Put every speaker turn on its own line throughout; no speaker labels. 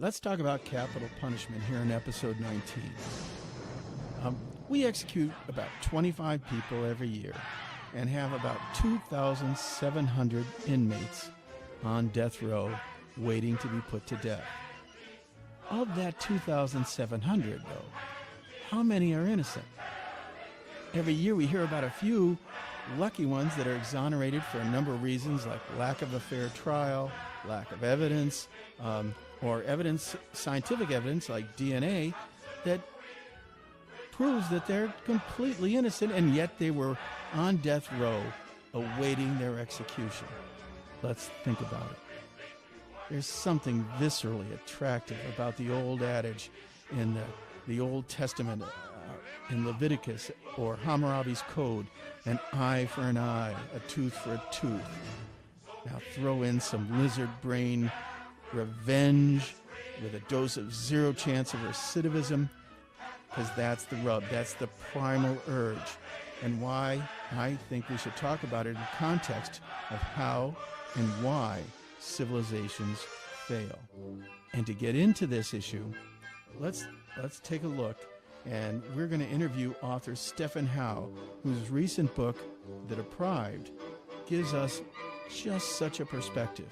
let's talk about capital punishment here in episode 19. We execute about 25 people every year and have about 2,700 inmates on death row waiting to be put to death. Of that 2,700, though, how many are innocent? Every year we hear about a few lucky ones that are exonerated for a number of reasons, like lack of a fair trial, lack of evidence, or scientific evidence like DNA that proves that they're completely innocent, and yet they were on death row awaiting their execution. Let's think about it. There's something viscerally attractive about the old adage in the Old Testament, in Leviticus or Hammurabi's code, an eye for an eye, a tooth for a tooth. Now throw in some lizard brain revenge with a dose of zero chance of recidivism, because that's the rub, that's the primal urge, and why I think we should talk about it in context of how and why civilizations fail. And to get into this issue, let's take a look, and we're going to interview author Stephen Howe, whose recent book, The Deprived, gives us just such a perspective.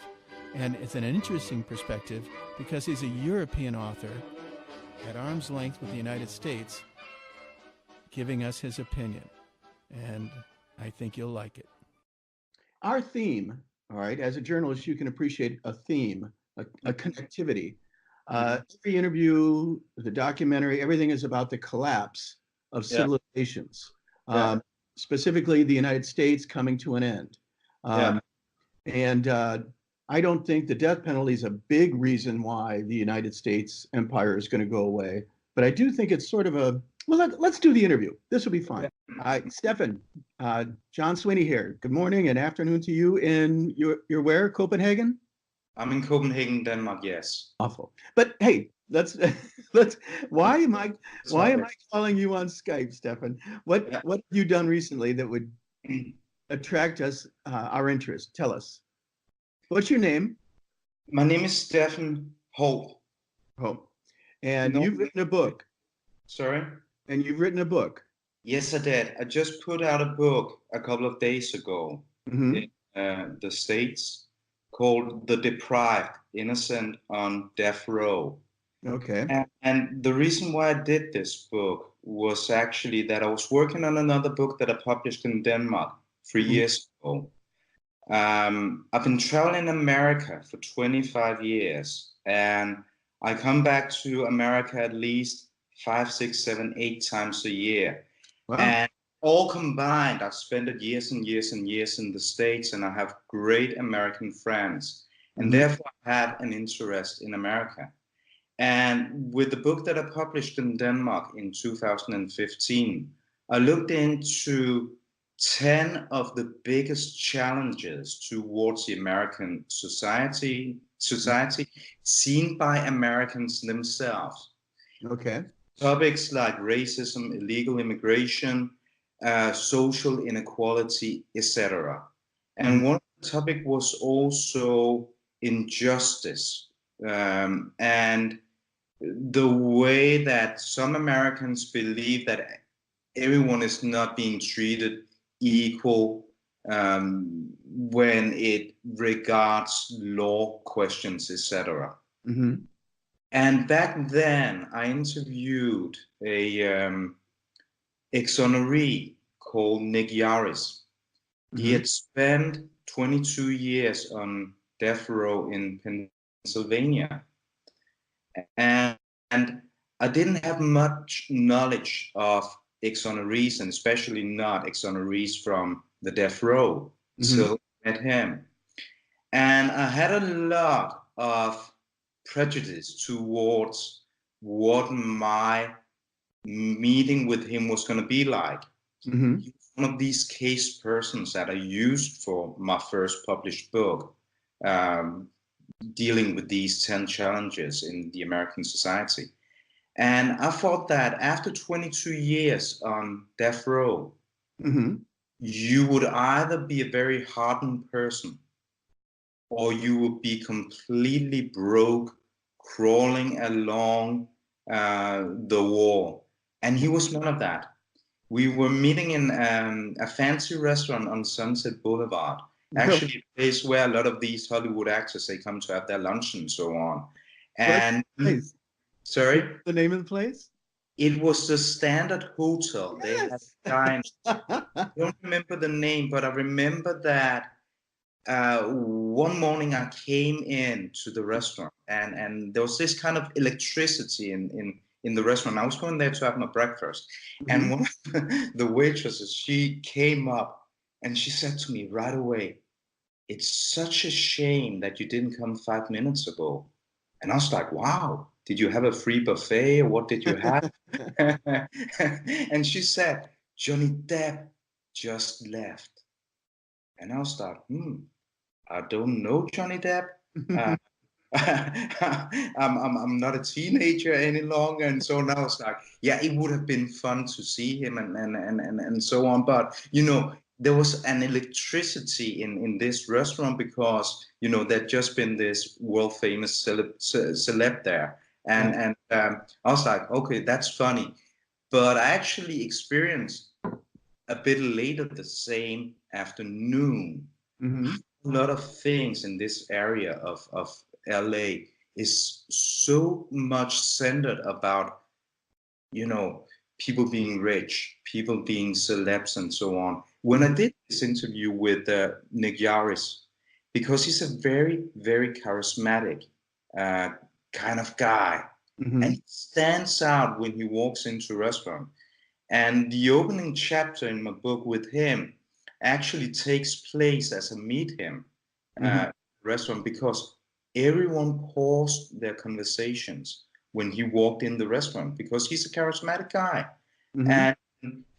And it's an interesting perspective because he's a European author at arm's length with the United States, giving us his opinion. And I think you'll like it.
Our theme, all right, as a journalist, you can appreciate a theme, a connectivity. Every interview, the documentary, everything is about the collapse of civilizations, specifically the United States coming to an end. And I don't think the death penalty is a big reason why the United States empire is going to go away. But I do think it's sort of a, well, let's do the interview. This will be fun. Stephen, John Sweeney here. Good morning and afternoon to you in your where, Copenhagen?
I'm in Copenhagen, Denmark, yes.
Awful. But hey, why am I calling you on Skype, Stephen? What have you done recently that would attract our interest? Tell us. What's your name?
My name is Stephen Hope.
Hope. And you've written a book.
Sorry?
And you've written a book.
Yes, I did. I just put out a book a couple of days ago in the States called The Deprived, Innocent on Death Row.
Okay.
And the reason why I did this book was actually that I was working on another book that I published in Denmark 3 years ago. I've been traveling America for 25 years, and I come back to America at least 5, 6, 7, 8 times a year.
Wow.
And all combined, I've spent years and years and years in the States, and I have great American friends, and therefore I had an interest in America. And with the book that I published in Denmark in 2015, I looked into 10 of the biggest challenges towards the American society seen by Americans themselves.
Okay.
Topics like racism, illegal immigration, social inequality, etc. And one topic was also injustice, and the way that some Americans believe that everyone is not being treated equal when it regards law questions, etc. And back then, I interviewed a exoneree called Nick Yaris. He had spent 22 years on death row in Pennsylvania. And I didn't have much knowledge of exonerees, and especially not exonerees from the death row, until I met him. And I had a lot of prejudice towards what my meeting with him was going to be like. He was one of these case persons that I used for my first published book, dealing with these 10 challenges in the American society. And I thought that after 22 years on death row, you would either be a very hardened person, or you would be completely broke crawling along the wall. And he was none of that. We were meeting in a fancy restaurant on Sunset Boulevard, actually a place where a lot of these Hollywood actors, they come to have their lunch and so on. And sorry,
what's the name of the place?
it was the Standard Hotel.
Yes.
They had dined. I don't remember the name, but I remember that one morning I came in to the restaurant, and there was this kind of electricity in the restaurant. I was going there to have my breakfast, and one of the waitresses, she came up and she said to me right away, "It's such a shame that you didn't come 5 minutes ago." And I was like, "Wow, did you have a free buffet, or what did you have?" And she said, "Johnny Depp just left." And I was like, I don't know Johnny Depp. I'm not a teenager any longer, and so now it's like, yeah, it would have been fun to see him and so on. But there was an electricity in this restaurant because there'd just been this world famous celeb there, and I was like, okay, that's funny. But I actually experienced a bit later the same afternoon. A lot of things in this area of LA is so much centered about, people being rich, people being celebs and so on. When I did this interview with Nick Yaris, because he's a very, very charismatic kind of guy, and he stands out when he walks into a restaurant. And the opening chapter in my book with him actually takes place as I meet him restaurant, because everyone paused their conversations when he walked in the restaurant, because he's a charismatic guy. And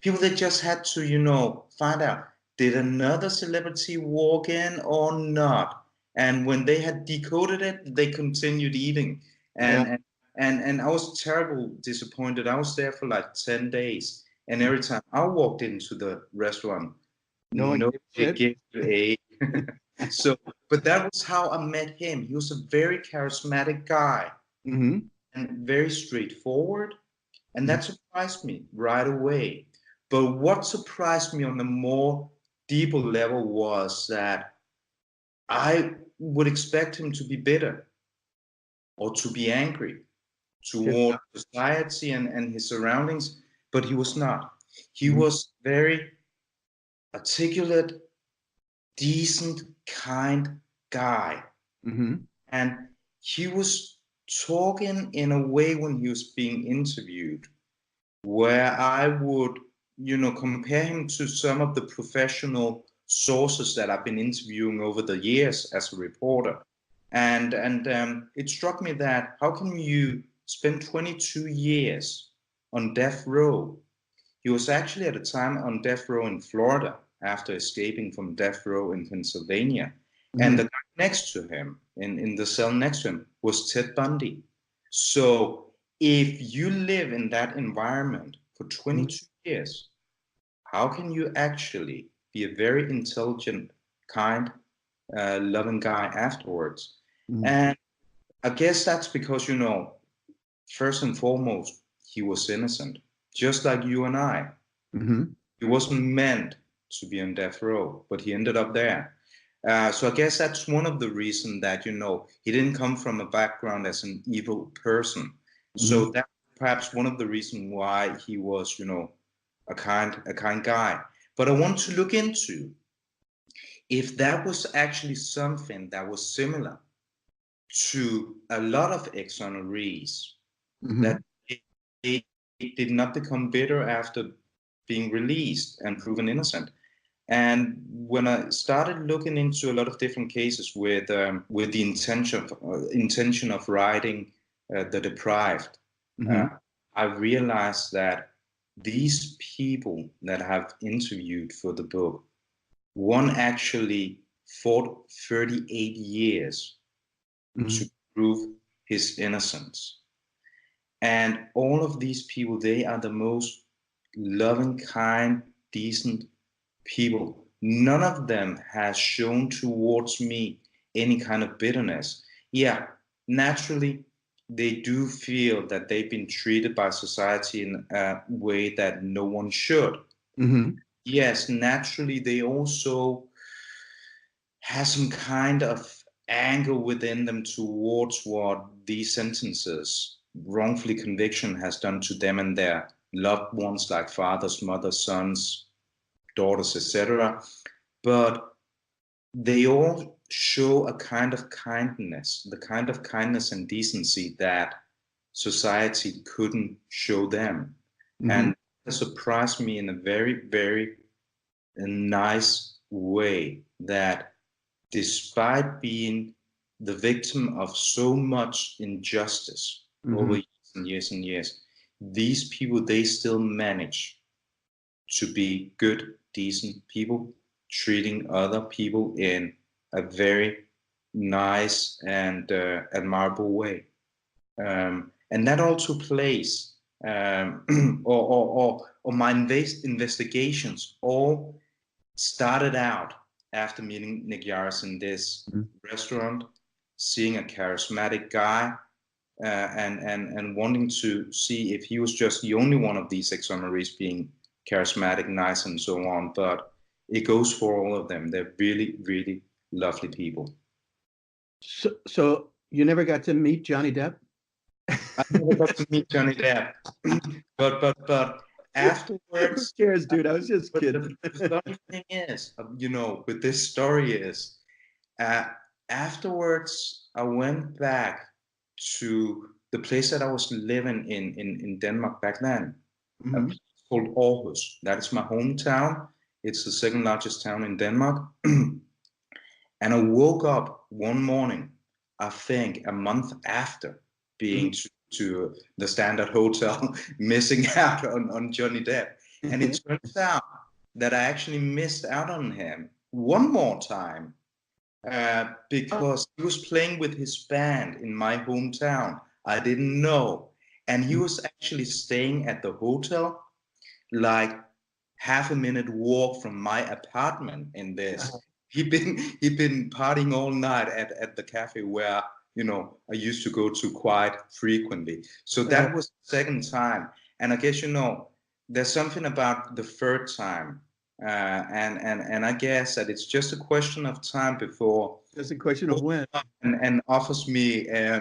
people, that just had to, find out, did another celebrity walk in or not? And when they had decoded it, they continued eating. And I was terribly disappointed. I was there for like 10 days. And every time I walked into the restaurant, nobody gave a so, but that was how I met him. He was a very charismatic guy and very straightforward. And that surprised me right away. But what surprised me on a more deeper level was that I would expect him to be bitter or to be angry toward society and his surroundings, but he was not. He was very articulate, decent, kind guy. And he was talking in a way when he was being interviewed where I would, compare him to some of the professional sources that I've been interviewing over the years as a reporter. And it struck me that how can you spend 22 years on death row? He was actually at a time on death row in Florida after escaping from death row in Pennsylvania. And the guy next to him, in the cell next to him, was Ted Bundy. So if you live in that environment for 22 years, how can you actually be a very intelligent, kind, loving guy afterwards? And I guess that's because, first and foremost, he was innocent, just like you and I. He wasn't meant to be on death row, but he ended up there. So I guess that's one of the reasons that, he didn't come from a background as an evil person. So that's perhaps one of the reasons why he was, a kind guy. But I want to look into if that was actually something that was similar to a lot of ex-honorees, that they did not become bitter after being released and proven innocent. And when I started looking into a lot of different cases with the intention of writing The Deprived, I realized that these people that I've interviewed for the book, one actually fought 38 years to prove his innocence. And all of these people, they are the most loving, kind, decent people. None of them has shown towards me any kind of bitterness. Yeah, naturally, they do feel that they've been treated by society in a way that no one should.
Mm-hmm.
Yes, naturally, they also have some kind of anger within them towards what these sentences, wrongfully conviction, has done to them and their loved ones, like fathers, mothers, sons, daughters, etc. But they all show a kind of kindness, the kind of kindness and decency that society couldn't show them.
Mm-hmm.
And it surprised me in a very, very nice way that despite being the victim of so much injustice over years and years and years, these people, they still manage to be good, decent people, treating other people in a very nice and admirable way. And that also plays, or my investigations all started out after meeting Nick Yaris in this restaurant, seeing a charismatic guy, and wanting to see if he was just the only one of these ex-honorees being charismatic, nice, and so on. But it goes for all of them. They're really, really lovely people.
So you never got to meet Johnny Depp?
I never got to meet Johnny Depp, but afterwards.
Who cares, dude? I was just kidding.
The funny thing is, with this story is, afterwards I went back to the place that I was living in Denmark back then, a place called Aarhus. That is my hometown. It's the second largest town in Denmark. And I woke up one morning, I think a month after being to the Standard Hotel, missing out on Johnny Depp. And it turns out that I actually missed out on him one more time because he was playing with his band in my hometown. I didn't know. And he was actually staying at the hotel, like half a minute walk from my apartment in this. He'd been partying all night at the cafe where I used to go to quite frequently. So that was the second time. And I guess there's something about the third time. And I guess that it's just a question of time before
Just a question of when.
and offers me a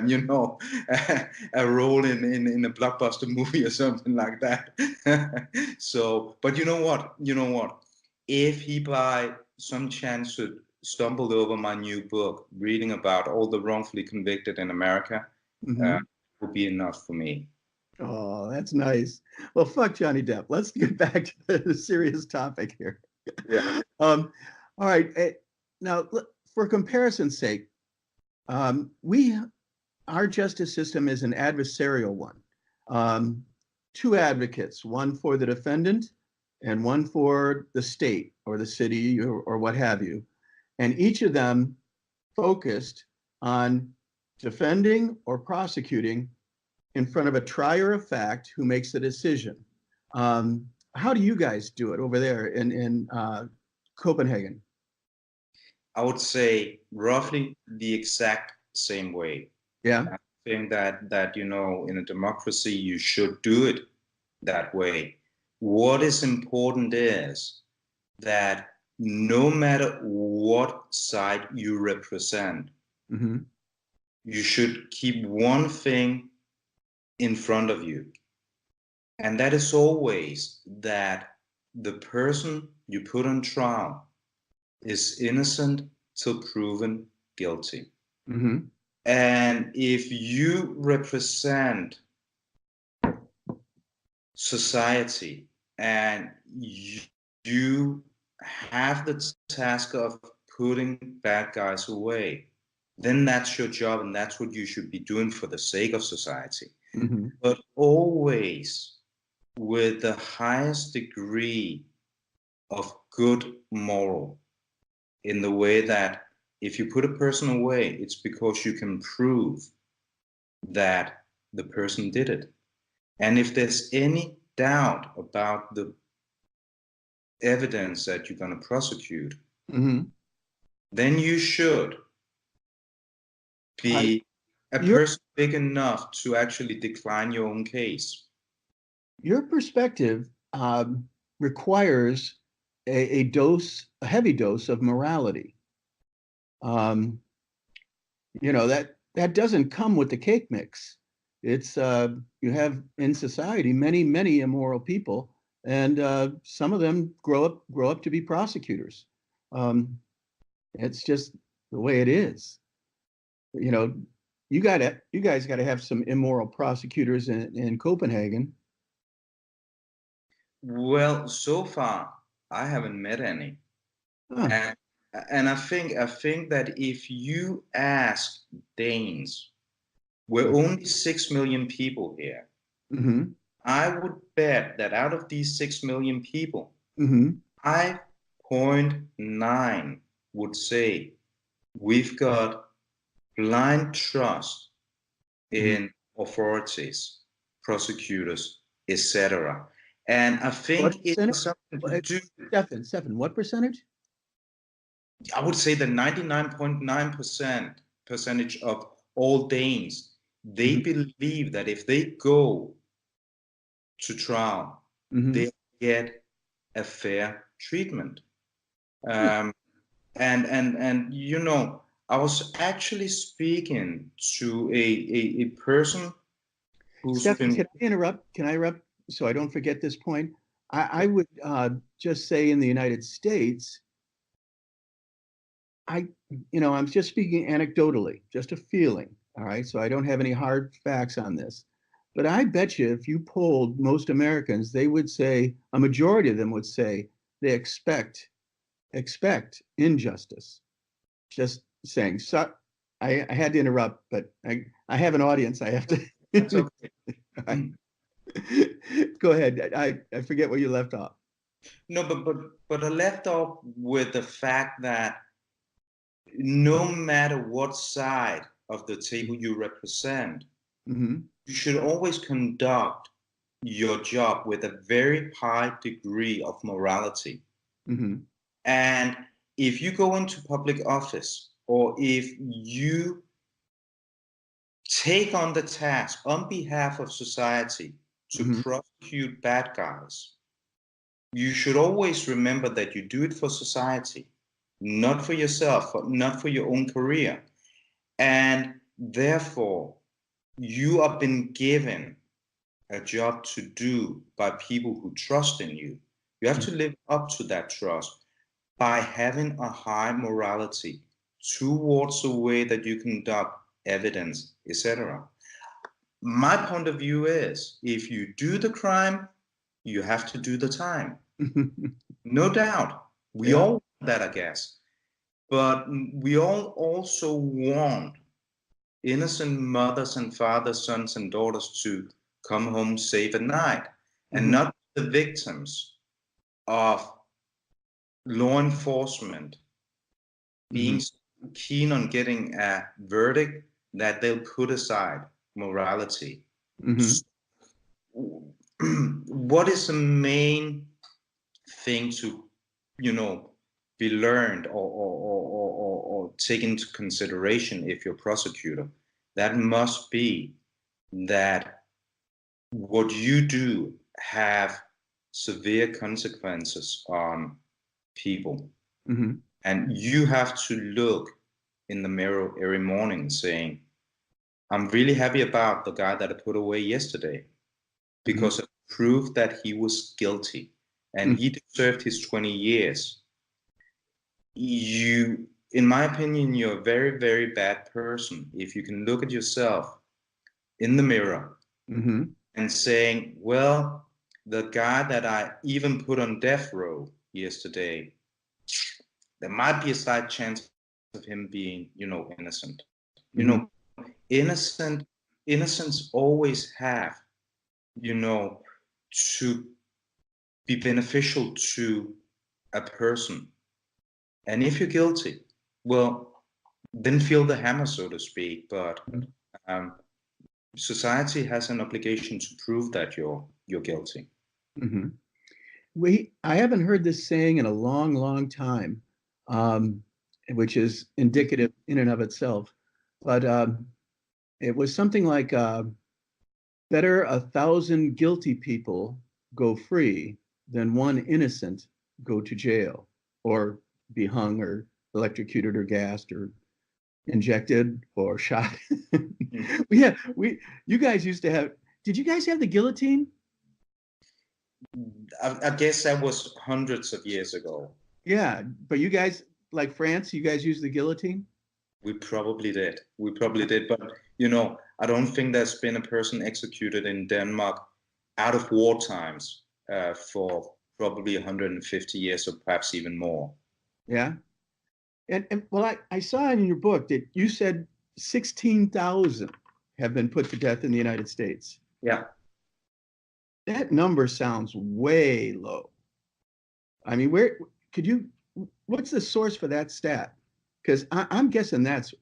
role in a blockbuster movie or something like that. So, but you know what, if he by some chance should stumble over my new book reading about all the wrongfully convicted in America, will be enough for me.
Oh, that's nice. Well, fuck Johnny Depp. Let's get back to the serious topic here.
Yeah.
All right. Now, for comparison's sake, our justice system is an adversarial one. Two advocates, one for the defendant and one for the state or the city or what have you. And each of them focused on defending or prosecuting in front of a trier of fact who makes the decision. How do you guys do it over there in Copenhagen?
I would say roughly the exact same way.
Yeah.
I think that in a democracy you should do it that way. What is important is that no matter what side you represent, you should keep one thing in front of you. And that is always that the person you put on trial is innocent till proven guilty. And if you represent society and you have the task of putting bad guys away, then that's your job and that's what you should be doing for the sake of society. But always with the highest degree of good moral, in the way that if you put a person away, it's because you can prove that the person did it. And if there's any doubt about the evidence that you're going to prosecute, then you should be a
Your
person big enough to actually decline your own case.
your perspective requires a heavy dose of morality. Um, that doesn't come with the cake mix. It's you have in society many immoral people, and some of them grow up to be prosecutors. Um, it's just the way it is. You know, you guys got to have some immoral prosecutors in Copenhagen.
Well, so far I haven't met any.
Huh.
And I think that if you ask Danes, we're only 6 million people here.
Mm-hmm.
I would bet that out of these 6 million people,
Mm-hmm.
5.9 would say we've got blind trust
Mm-hmm.
in authorities, prosecutors, etc. And I
What
think it
percentage?
has something to
Uh,
do,
Stefan, what percentage?
I would say the 99.9% percentage of all Danes, they
Mm-hmm.
believe that if they go to trial,
Mm-hmm.
they get a fair treatment. Um, and I was actually speaking to a person who's
Stefan,
been.
can I interrupt? Can I interrupt so I don't forget this point? I would just say in the United States, I, I'm just speaking anecdotally, just a feeling. All right. So I don't have any hard facts on this. But I bet you if you polled most Americans, they would say, a majority of them would say they expect injustice. Just saying. So I had to interrupt, but I have an audience. I have
That's
to.
okay.
Go ahead. I forget where you left off.
No, but I left off with the fact that no matter what side of the table you represent,
Mm-hmm.
you should always conduct your job with a very high degree of morality.
Mm-hmm.
And if you go into public office or if you take on the task on behalf of society to
Mm-hmm.
prosecute bad guys, you should always remember that you do it for society, not for yourself, not for your own career. And therefore, you have been given a job to do by people who trust in you. You have to live up to that trust by having a high morality towards the way that you conduct evidence, etc. My point of view is if you do the crime, you have to do the time. No doubt. We
Yeah.
all want that, I guess. But we all also want innocent mothers and fathers, sons and daughters to come home safe at night and
Mm-hmm.
not the victims of law enforcement
Mm-hmm.
being keen on getting a verdict that they'll put aside morality.
Mm-hmm.
What is the main thing to, you know, be learned or take into consideration if you're a prosecutor? That must be that what you do have severe consequences on people.
Mm-hmm.
And you have to look in the mirror every morning saying, I'm really happy about the guy that I put away yesterday
Mm-hmm.
because it proved that he was guilty and he deserved his 20 years. You, in my opinion, you're a very bad person if you can look at yourself in the mirror
Mm-hmm.
and saying, well, the guy that I even put on death row yesterday, there might be a slight chance of him being, innocent. You
Mm-hmm.
know, innocent innocence always have, you know, to be beneficial to a person. And if you're guilty, well, then feel the hammer, so to speak. But um, society has an obligation to prove that you're guilty.
Mm-hmm. I haven't heard this saying in a long time, um, which is indicative in and of itself. But It was something like better 1,000 guilty people go free than one innocent go to jail or be hung or electrocuted or gassed or injected or shot. Yeah, you guys used to have. Did you guys have the guillotine?
I guess that was hundreds of years ago.
Yeah, but you guys, like France, you guys used the guillotine?
We probably did. We probably did. But, I don't think there's been a person executed in Denmark out of war times for probably 150 years or perhaps even more.
Yeah. And well, I saw in your book that you said 16,000 have been put to death in the United States.
Yeah.
That number sounds way low. I mean, what's the source for that stat? Because I'm guessing that's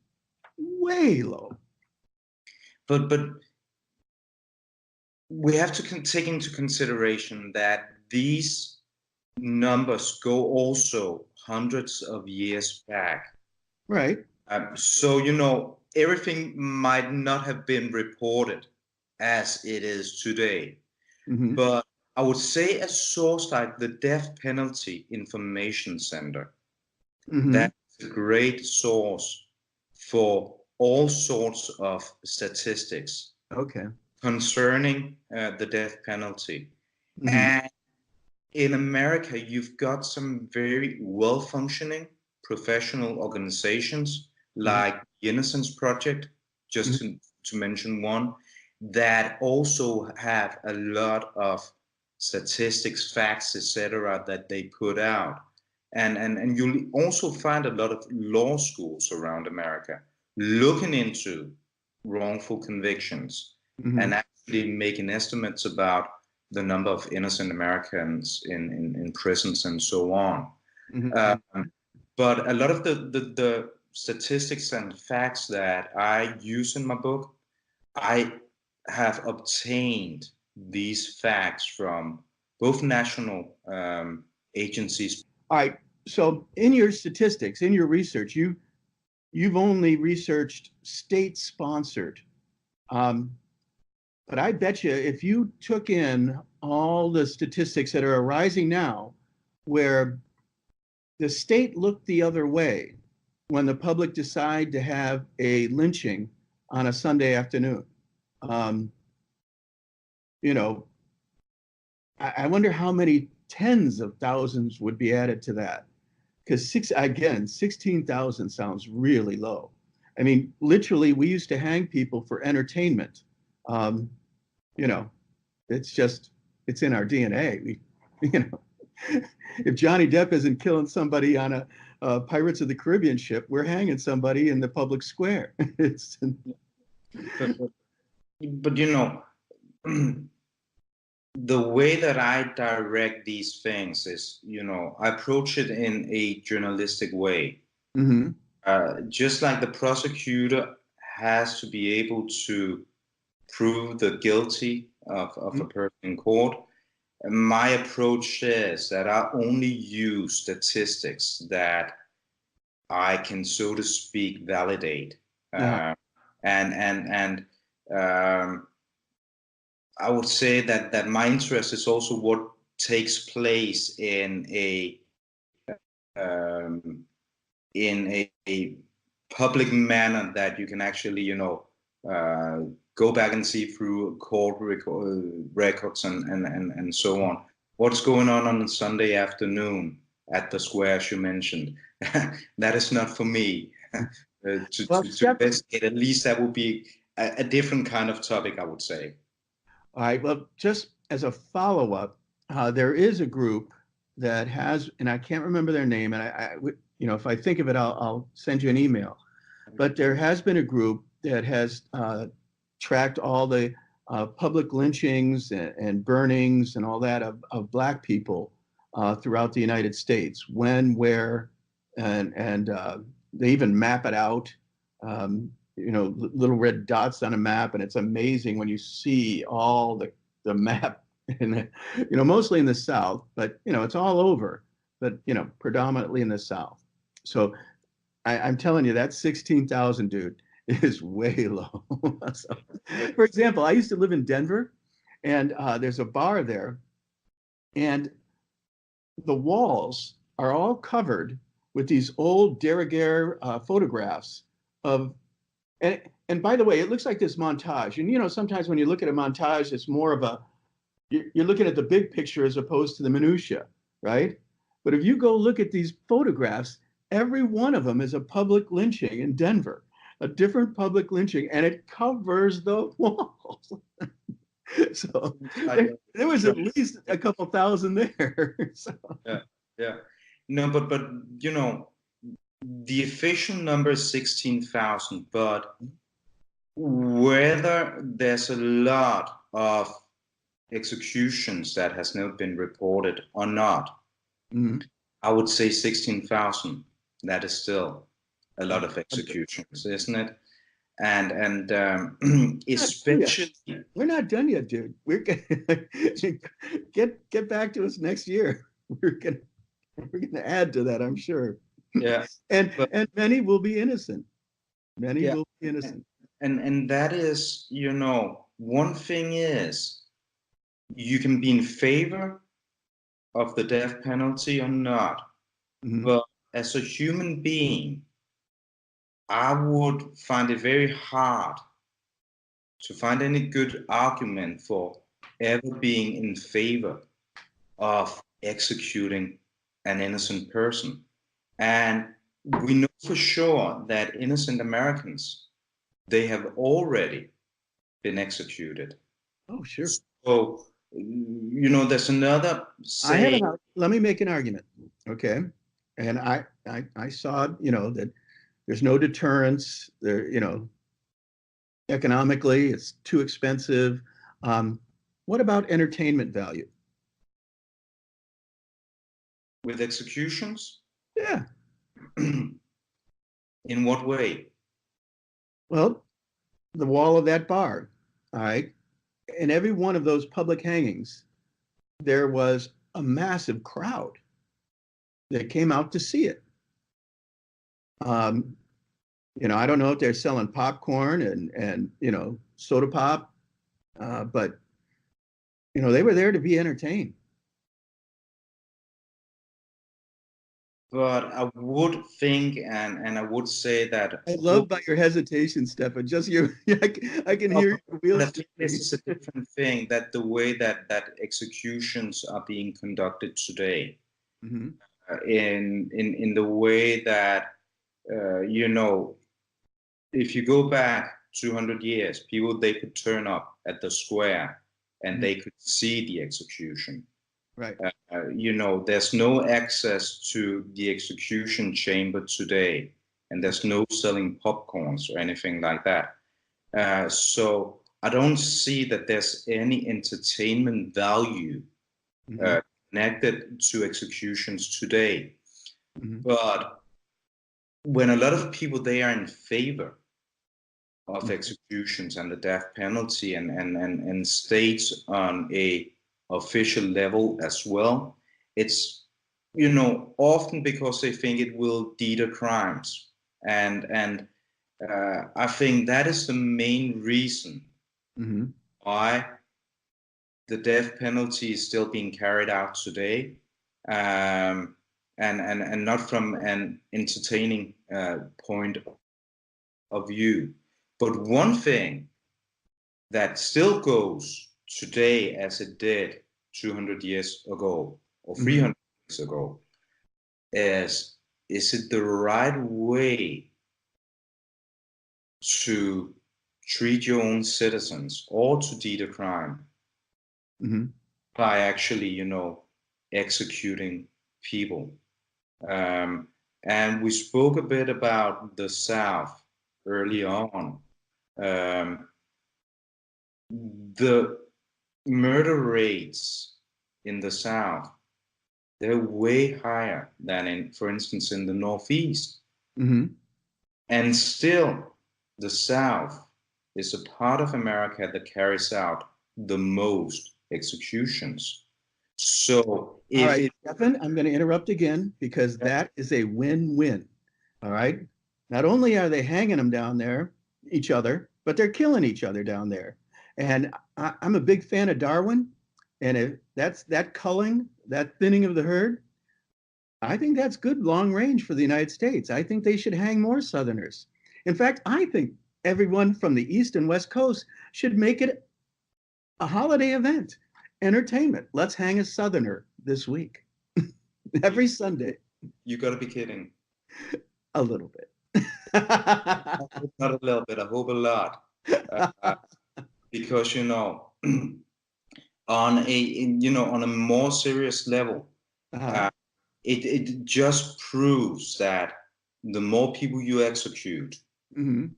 way low.
But we have to take into consideration that these numbers go also hundreds of years back.
Right.
So, everything might not have been reported as it is today.
Mm-hmm.
But I would say a source like the Death Penalty Information Center,
Mm-hmm.
that's a great source for all sorts of statistics.
Okay.
Concerning the death penalty.
Mm-hmm.
And in America, you've got some very well-functioning professional organizations like the Innocence Project, just to mention one, that also have a lot of statistics, facts, etc., that they put out. And you'll also find a lot of law schools around America looking into wrongful convictions and actually making estimates about the number of innocent Americans in prisons and so on. But a lot of the statistics and facts that I use in my book, I have obtained these facts from both national agencies.
All right. So in your statistics, in your research, you've only researched state-sponsored. But I bet you if you took in all the statistics that are arising now, where the state looked the other way when the public decide to have a lynching on a Sunday afternoon, I wonder how many tens of thousands would be added to that. Because 16,000 sounds really low. I mean, literally, we used to hang people for entertainment. It's in our DNA. If Johnny Depp isn't killing somebody on a Pirates of the Caribbean ship, we're hanging somebody in the public square.
But the way that I direct these things is, I approach it in a journalistic way. Just like the prosecutor has to be able to prove the guilty of a person in court, my approach is that I only use statistics that I can, so to speak, validate. And I would say that my interest is also what takes place in a public manner that you can actually, go back and see through court records and so on. What's going on a Sunday afternoon at the square, as you mentioned? That is not for me to investigate. At least that would be a different kind of topic, I would say.
All right. Well, just as a follow-up, there is a group that has, and I can't remember their name, and if I think of it, I'll send you an email. But there has been a group that has tracked all the public lynchings and burnings and all that of Black people throughout the United States, when, where, and they even map it out. Little red dots on a map, and it's amazing when you see all the map, mostly in the South, but it's all over, but predominantly in the South. So I'm telling you, that's 16,000, dude. is way low. So, for example, I used to live in Denver, and there's a bar there, and the walls are all covered with these old de rigueur photographs of, and by the way, it looks like this montage. And you know, sometimes when you look at a montage, it's more of a, you're looking at the big picture as opposed to the minutia, right? But if you go look at these photographs, every one of them is a public lynching in Denver, a different public lynching, and it covers the walls. So there was at least a couple thousand there. So.
Yeah, yeah. No, but you know, the official number is 16,000, but whether there's a lot of executions that has not been reported or not,
Mhm.
I would say 16,000. That is still a lot of executions, isn't it? And especially
We're not done yet, dude. We're gonna get back to us next year. We're gonna add to that, I'm sure.
yeah, but
And many will be innocent. Many
yeah,
will be innocent.
and that is, you know, one thing is you can be in favor of the death penalty or not,
Mhm.
but as a human being, I would find it very hard to find any good argument for ever being in favor of executing an innocent person. And we know for sure that innocent Americans, they have already been executed.
Oh, sure.
So, you know, there's another
I have
saying.
let me make an argument, okay? And I saw, you know, that there's no deterrence. There, you know, economically, it's too expensive. Um, what about entertainment value?
With executions?
Yeah.
In what way?
Well, the wall of that bar, all right? In every one of those public hangings, there was a massive crowd that came out to see it. Um, you know, I don't know if they're selling popcorn and you know, soda pop, but you know, they were there to be entertained.
But I would think, and I would say that,
I love by your hesitation, Stefan. Just you, I can hear your
but I
wheels
think this
turning.
is a different thing, that the way that executions are being conducted today,
Mhm.
in the way that, you know, if you go back 200 years, people, they could turn up at the square and
Mhm.
they could see the execution.
Right.
You know, there's no access to the execution chamber today, and there's no selling popcorns or anything like that. So I don't see that there's any entertainment value
Mhm.
connected to executions today.
Mhm.
But when a lot of people, they are in favor of
Mhm.
executions and the death penalty, and states on a official level as well, it's, you know, often because they think it will deter crimes, and I think that is the main reason
Mhm.
why the death penalty is still being carried out today, um, and not from an entertaining point of view. But one thing that still goes today as it did 200 years ago or
Mhm.
300 years ago is it the right way to treat your own citizens or to deter crime
Mhm.
by actually, you know, executing people? Um, and we spoke a bit about the South early on. Um, the murder rates in the South, they're way higher than in, for instance, in the Northeast.
Mhm.
And still, the South is a part of America that carries out the most executions. So
All
if
right,
it,
Stefan, I'm going to interrupt again because that is a win-win. All right. Not only are they hanging them down there, each other, but they're killing each other down there. And I'm a big fan of Darwin. And if that's that culling, that thinning of the herd, I think that's good long range for the United States. I think they should hang more Southerners. In fact, I think everyone from the East and West Coast should make it a holiday event, entertainment. Let's hang a Southerner this week, every Sunday.
You got to be kidding.
A little bit.
Not a little bit, I hope a lot. Because, on a more serious level, it just proves that the more people you execute,
Mhm.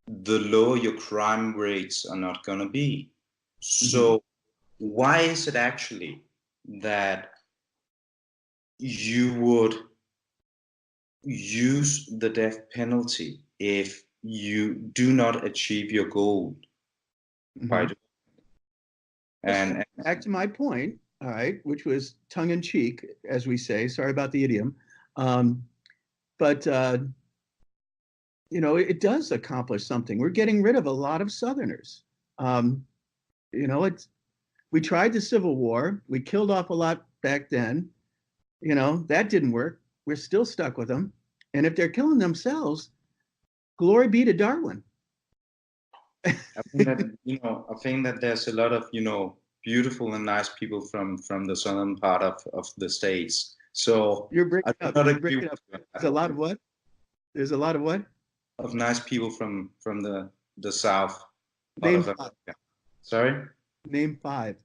the lower your crime rates are not going to be. So why is it actually that you would use the death penalty if you do not achieve your goal by doing it? And
Back to my point, all right, which was tongue in cheek, as we say. Sorry about the idiom. But it does accomplish something. We're getting rid of a lot of Southerners. We tried the Civil War. We killed off a lot back then. That didn't work. We're still stuck with them. And if they're killing themselves, glory be to Darwin.
I think that there's a lot of beautiful and nice people from the southern part of the states. So
You're breaking
I
up.
do not
You're
agree
breaking up.
with
There's a lot of what? There's a lot of what?
Of nice people from the south part
Name
of
five.
America. Sorry?
Name five.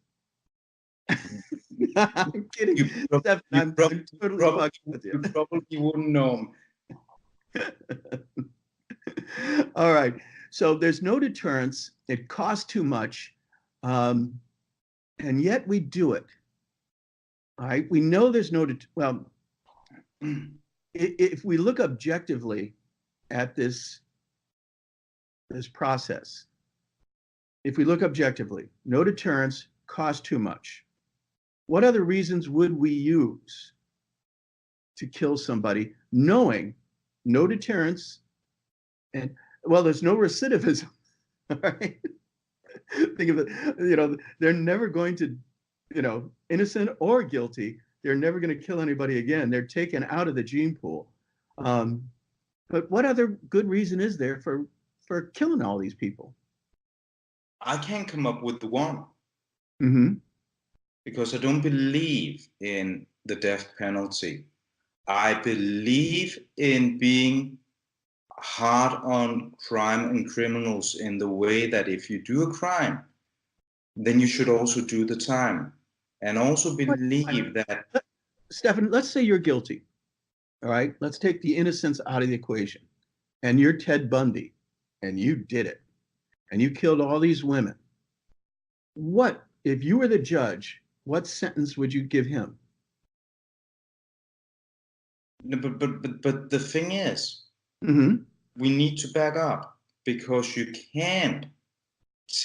I'm kidding.
You
Steph, I'm totally fucking with
you
you.
probably wouldn't know them.
All right. So there's no deterrence. It costs too much. And yet we do it. All right. We know there's no, well, if we look objectively at this process, if we look objectively, no deterrence, costs too much. What other reasons would we use to kill somebody knowing no deterrence and, well, there's no recidivism, all right? Think of it, they're never going to, innocent or guilty, they're never going to kill anybody again. They're taken out of the gene pool. But what other good reason is there for killing all these people?
I can't come up with the one.
Mm-hmm.
Because I don't believe in the death penalty. I believe in being hard on crime and criminals in the way that if you do a crime, then you should also do the time. And also believe that.
Stefan, let's say you're guilty. All right, let's take the innocence out of the equation. And you're Ted Bundy, and you did it, and you killed all these women. What, if you were the judge, what sentence would you give him?
No, but the thing is,
Mm-hmm.
we need to back up, because you can't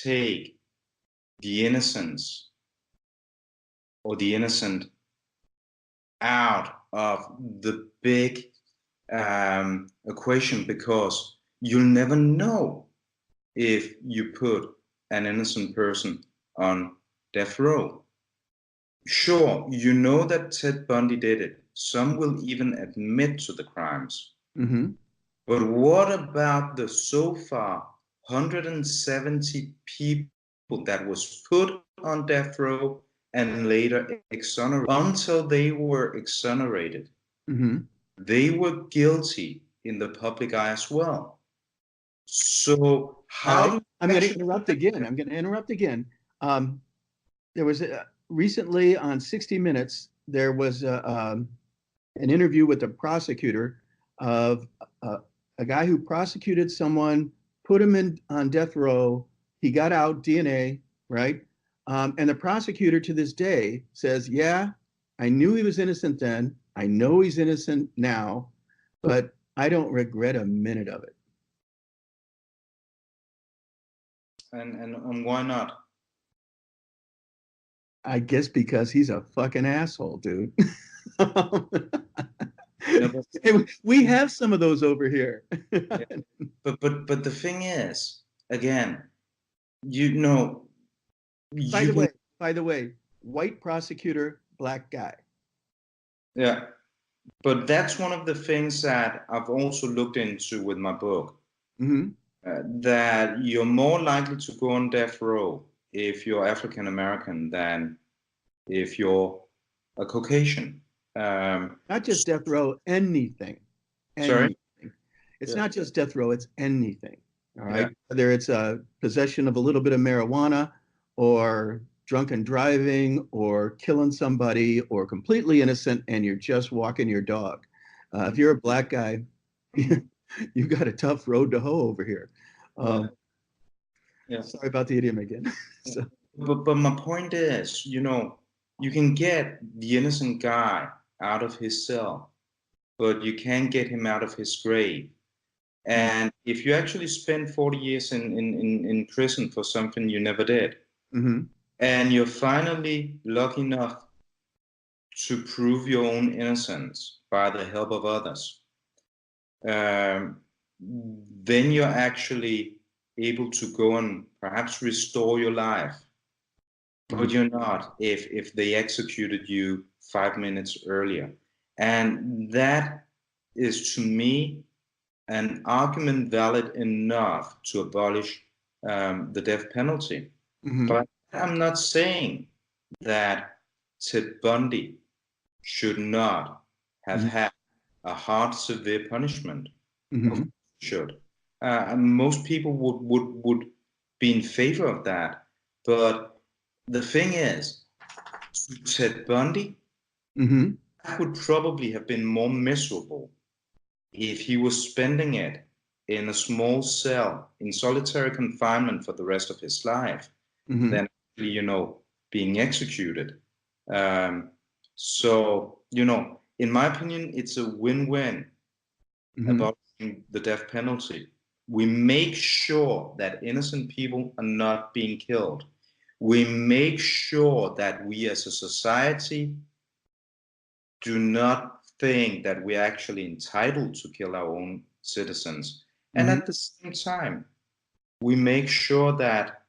take the innocence or the innocent out of the big equation, because you'll never know if you put an innocent person on death row. Sure, you know that Ted Bundy did it. Some will even admit to the crimes.
Mm-hmm.
But what about the so far 170 people that was put on death row and later exonerated? Until they were exonerated,
Mm-hmm.
they were guilty in the public eye as well. So how?
I'm going to interrupt again. There was recently on 60 Minutes, there was an interview with the prosecutor of a guy who prosecuted someone, put him on death row. He got out, DNA, right? And the prosecutor to this day says, yeah, I knew he was innocent then. I know he's innocent now, but I don't regret a minute of it.
And why not?
I guess because he's a fucking asshole, dude.
No, but,
We have some of those over here.
yeah, but the thing is, again, you know,
By
you
the
can,
way, by the way, white prosecutor, black guy.
yeah, but that's one of the things that I've also looked into with my book.
Hmm.
That you're more likely to go on death row if you're African American than if you're a Caucasian.
Not just death row, anything,
Sorry?
anything. It's
Yeah.
not just death row, it's anything. All
Yeah.
right. Whether it's a possession of a little bit of marijuana or drunken driving or killing somebody or completely innocent and you're just walking your dog. If you're a black guy, you've got a tough road to hoe over here.
Yeah.
Um,
Yeah.
sorry about the idiom again. So,
But my point is, you can get the innocent guy out of his cell, but you can't get him out of his grave. And if you actually spend 40 years in prison for something you never did,
mhm,
and you're finally lucky enough to prove your own innocence by the help of others, um, then you're actually able to go and perhaps restore your life.
mhm,
But you're not if they executed you 5 minutes earlier. And that is to me an argument valid enough to abolish the death penalty.
mhm,
But I'm not saying that Ted Bundy should not have
mhm,
had a hard, severe punishment. Of
mhm,
course it should. And most people would be in favor of that. But the thing is, Ted Bundy,
mhm,
that would probably have been more miserable if he was spending it in a small cell in solitary confinement for the rest of his life
mhm,
than actually, being executed. Um, so, in my opinion, it's a win-win
mhm.
abolishing the death penalty. We make sure that innocent people are not being killed. We make sure that we as a society do not think that we're actually entitled to kill our own citizens. And
Mhm.
at the same time, we make sure that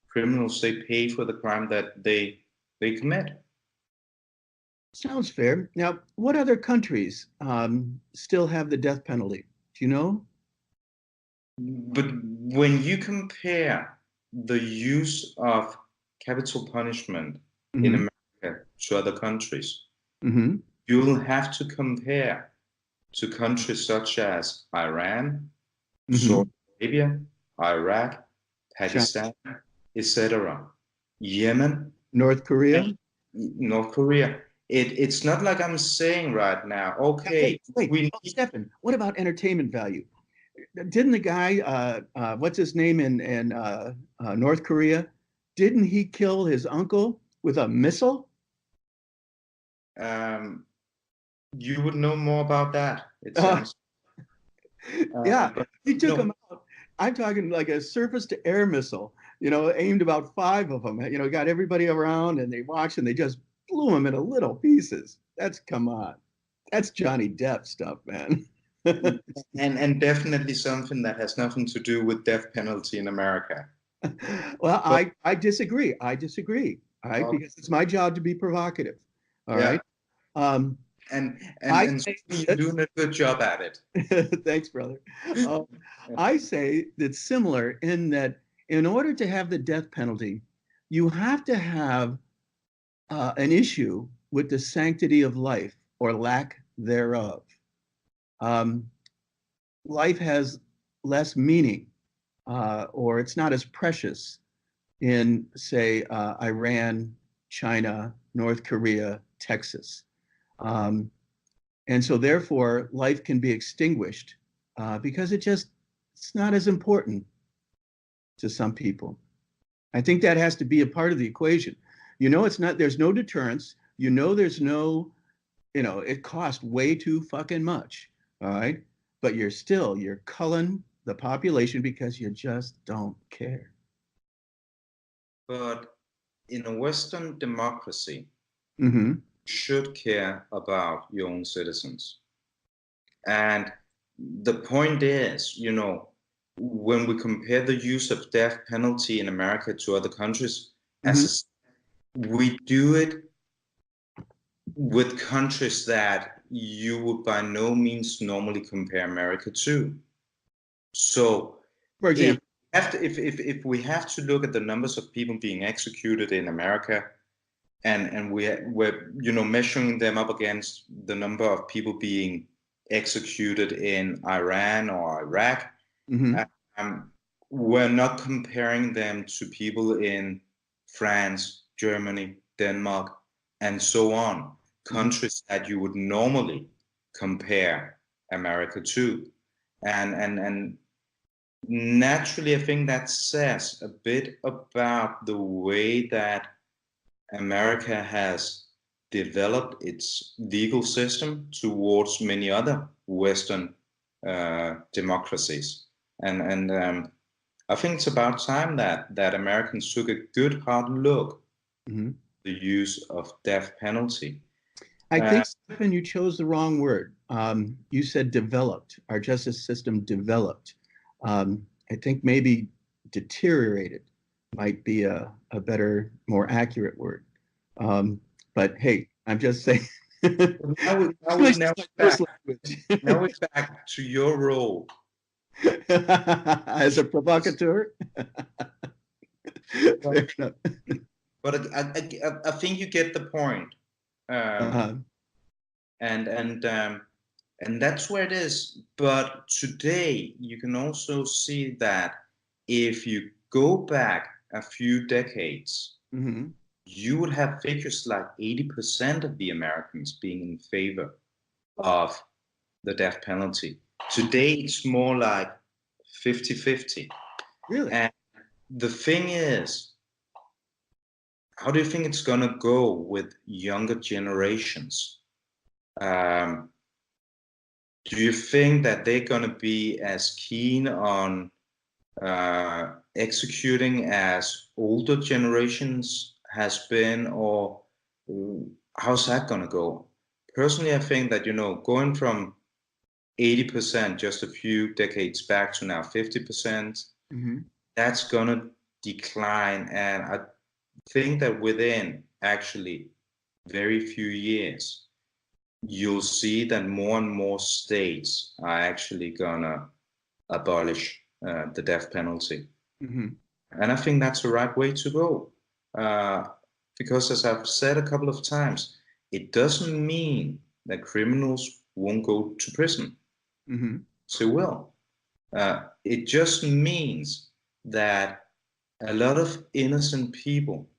criminals they pay for the crime that they commit.
Sounds fair. Now, what other countries still have the death penalty? Do you know?
But when you compare the use of capital punishment in
Hmm.
America to other countries,
Hmm.
you'll have to compare to countries such as Iran,
Hmm.
Saudi Arabia, Iraq,
China,
Pakistan, etc., Yemen,
North Korea.
and North Korea. It's not like I'm saying right now,
Now,
okay,
wait, wait.
we
Oh,
need,
Stefan, what about entertainment value? Didn't the guy, what's his name in North Korea? Didn't he kill his uncle with a missile?
um, you would know more about that, it
Uh,
sounds.
yeah,
But
he took
no,
him out. I'm talking like a surface to air missile, aimed about five of them, got everybody around and they watched and they just blew him into little pieces. Come on. That's Johnny Depp stuff, man.
and definitely something that has nothing to do with death penalty in America.
Well,
But
I disagree. I disagree. All right,
uh,
because it's my job to be provocative. All
yeah,
right. Um,
and and
I
and
say
you're
that,
doing a good job at it.
thanks, brother. Um, I say that's similar in that in order to have the death penalty, you have to have an issue with the sanctity of life or lack thereof. Um, Life has less meaning, or it's not as precious in, say, Iran, China, North Korea, Texas. Um, and so, therefore, life can be extinguished because it's not as important to some people. I think that has to be a part of the equation. It's not, there's no deterrence. There's no, it costs way too fucking much. All right. But you're culling the population because you just don't care.
But in a Western democracy,
Mm-hmm.
you should care about your own citizens. And the point is, you know, when we compare the use of death penalty in America to other countries, we do it with countries that you would by no means normally compare America to. So,
For example,
if we have to look at the numbers of people being executed in America, and we're measuring them up against the number of people being executed in Iran or Iraq, um, we're not comparing them to people in France, Germany, Denmark, and so on, countries that you would normally compare America to. And naturally, I think that says a bit about the way that America has developed its legal system towards many other Western democracies. And I think it's about time that Americans took a good hard look at the use of death penalty.
I think, Stephen, you chose the wrong word. You said developed. Our justice system developed. I think maybe deteriorated might be a better, more accurate word. But hey, I'm just saying.
Now we're back to your role
as a provocateur.
But I think you get the point. And that's where it is. But today you can also see that if you go back a few decades, you would have figures like 80% of the Americans being in favor of the death penalty. Today it's more like 50-50.
Really?
And the thing is, how do you think it's gonna go with younger generations? Do you think that they're gonna be as keen on executing as older generations has been, or how's that gonna go? Personally, I think that, going from 80% just a few decades back to now 50%, that's gonna decline. And I think that within actually very few years, you'll see that more and more states are actually gonna abolish the death penalty. And I think that's the right way to go. Because as I've said a couple of times, it doesn't mean that criminals won't go to prison. They will. It just means that a lot of innocent people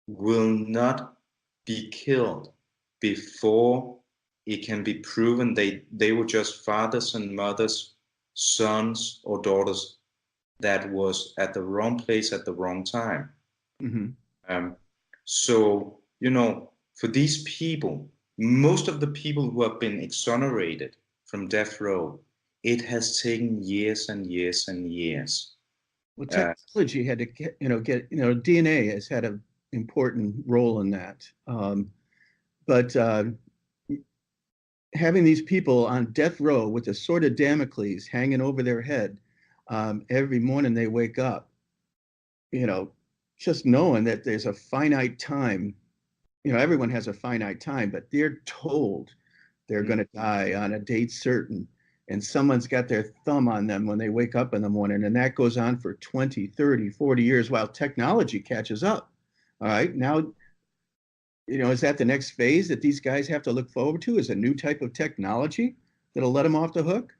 will not be killed before it can be proven they were just fathers and mothers, sons or daughters that was at the wrong place at the wrong time. So, for these people, most of the people who have been exonerated from death row, it has taken years and years and years.
Well, technology had to get, DNA has had an important role in that. But having these people on death row with a sword of Damocles hanging over their head every morning they wake up, just knowing that there's a finite time, everyone has a finite time, but they're told they're going to die on a date certain, and someone's got their thumb on them when they wake up in the morning, and that goes on for 20, 30, 40 years while technology catches up. All right, now, is that the next phase that these guys have to look forward to, is a new type of technology that'll let them off the hook?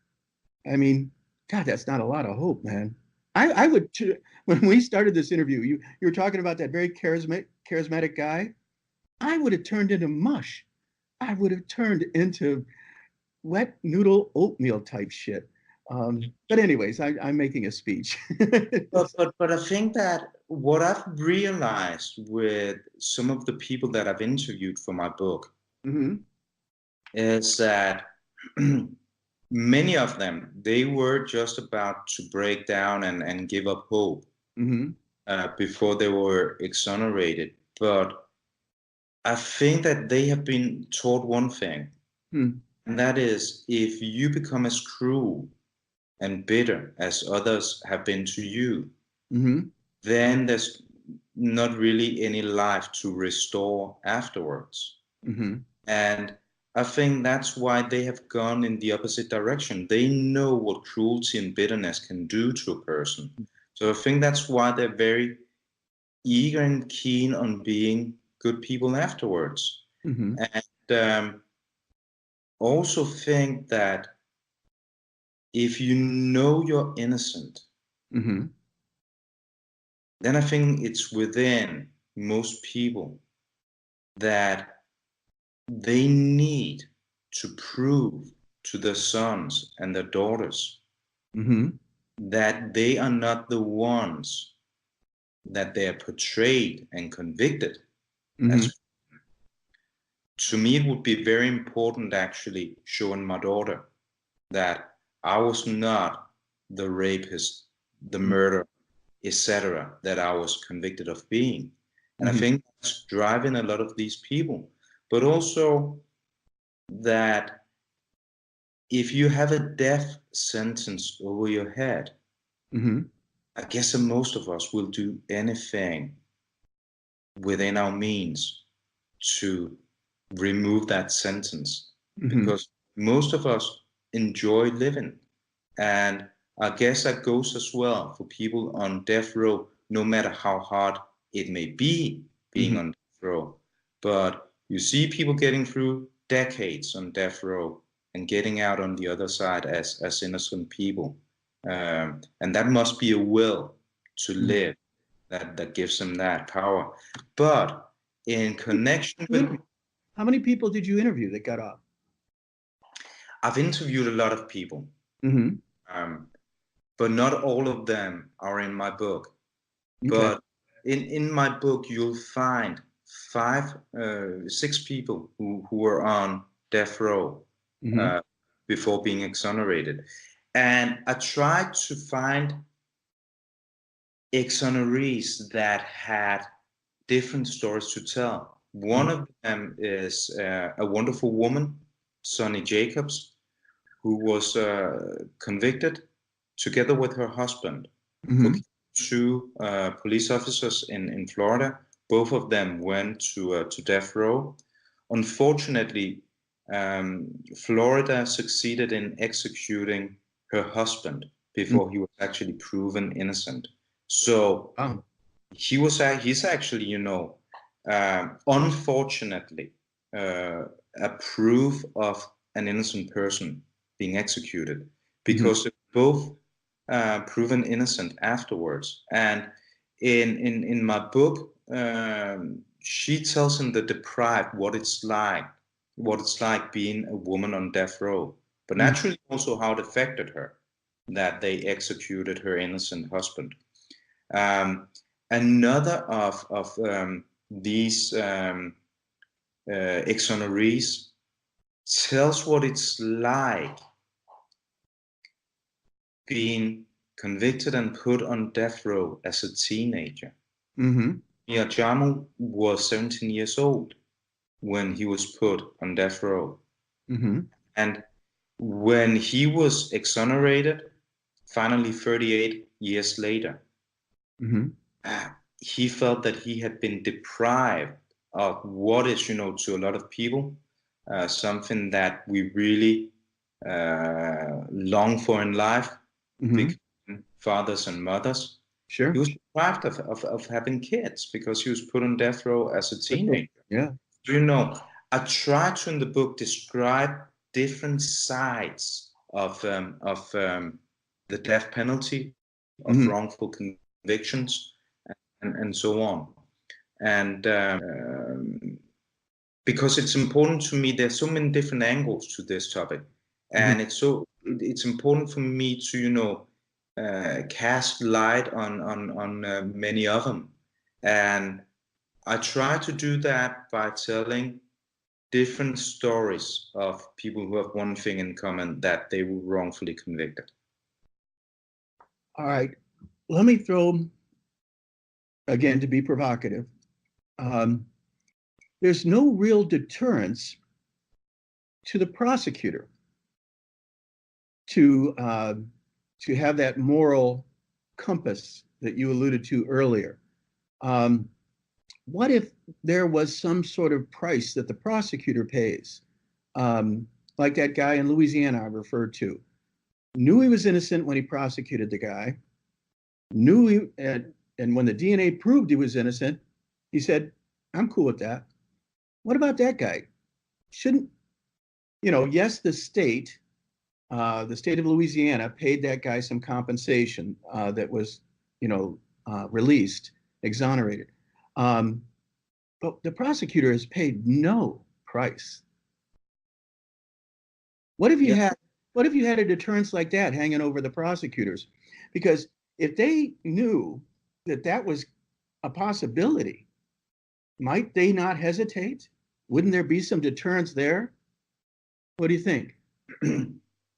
I mean, God, that's not a lot of hope, man. I would, when we started this interview, you were talking about that very charismatic guy. I would have turned into mush. I would have turned into wet noodle oatmeal type shit. But anyways, I'm making a speech.
but I think that what I've realized with some of the people that I've interviewed for my book is that many of them, they were just about to break down and give up hope before they were exonerated. But I think that they have been taught one thing, and that is, if you become as cruel and bitter as others have been to you, then there's not really any life to restore afterwards. And I think that's why they have gone in the opposite direction. They know what cruelty and bitterness can do to a person. So I think that's why they're very eager and keen on being good people afterwards. And also think that if you know you're innocent, then I think it's within most people that they need to prove to their sons and their daughters that they are not the ones that they are portrayed and convicted as. To me, it would be very important actually showing my daughter that I was not the rapist, the murderer, etc., that I was convicted of being. And I think that's driving a lot of these people. But also that if you have a death sentence over your head, I guess that most of us will do anything within our means to remove that sentence, because most of us enjoy living. And I guess that goes as well for people on death row, no matter how hard it may be being on death row. But you see people getting through decades on death row and getting out on the other side as innocent people. And that must be a will to live that gives them that power. But in connection with,
How many people did you interview that got off?
I've interviewed a lot of people, but not all of them are in my book. But in my book, you'll find six people who were on death row before being exonerated. And I tried to find exonerees that had different stories to tell. One of them is a wonderful woman, Sonny Jacobs, who was convicted together with her husband for two police officers in Florida. Both of them went to death row. Unfortunately, Florida succeeded in executing her husband before he was actually proven innocent. So he's actually, unfortunately, a proof of an innocent person being executed, because they're both proven innocent afterwards. And in my book, she tells him, the deprived, what it's like being a woman on death row, but naturally also how it affected her that they executed her innocent husband. Another of these exonerees tells what it's like being convicted and put on death row as a teenager. Mia Jarmo was 17 years old when he was put on death row. And when he was exonerated, finally 38 years later, he felt that he had been deprived of what is, to a lot of people, something that we really long for in life, becoming fathers and mothers.
Sure.
He was deprived of having kids because he was put on death row as a teenager.
Yeah.
I try to, in the book, describe different sides of the death penalty, of wrongful convictions, and so on. And because it's important to me, there's so many different angles to this topic, and it's important for me to cast light on many of them. And I try to do that by telling different stories of people who have one thing in common, that they were wrongfully convicted.
All right. Let me throw, again, to be provocative. There's no real deterrence to the prosecutor to have that moral compass that you alluded to earlier. What if there was some sort of price that the prosecutor pays, like that guy in Louisiana I referred to? Knew he was innocent when he prosecuted the guy, knew he, and when the DNA proved he was innocent, he said, I'm cool with that. What about that guy? Shouldn't, yes, the state of Louisiana paid that guy some compensation that was, released, exonerated. But the prosecutor has paid no price. What if you had a deterrence like that hanging over the prosecutors? Because if they knew that that was a possibility, might they not hesitate? Wouldn't there be some deterrence there? What do you think?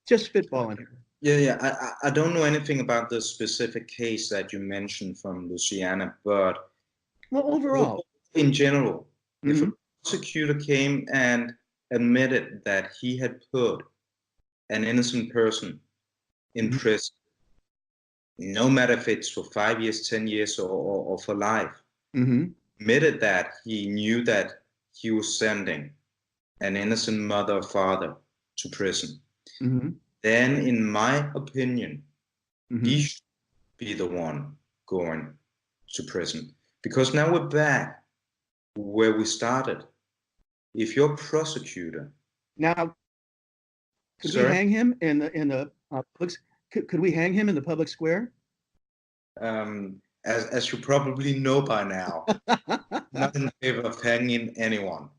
Just spitballing here.
Yeah. I don't know anything about the specific case that you mentioned from Louisiana, but
overall,
in general,
mm-hmm.
if a prosecutor came and admitted that he had put an innocent person in
mm-hmm.
prison, no matter if it's for 5 years, 10 years, or for life,
Mm-hmm.
admitted that he knew that he was sending an innocent mother or father to prison,
Mm-hmm.
then in my opinion,
mm-hmm.
he should be the one going to prison. Because now we're back where we started. If you're a prosecutor,
now could we hang him in the could we hang him in the public square?
As you probably know by now, not in favor of hanging anyone.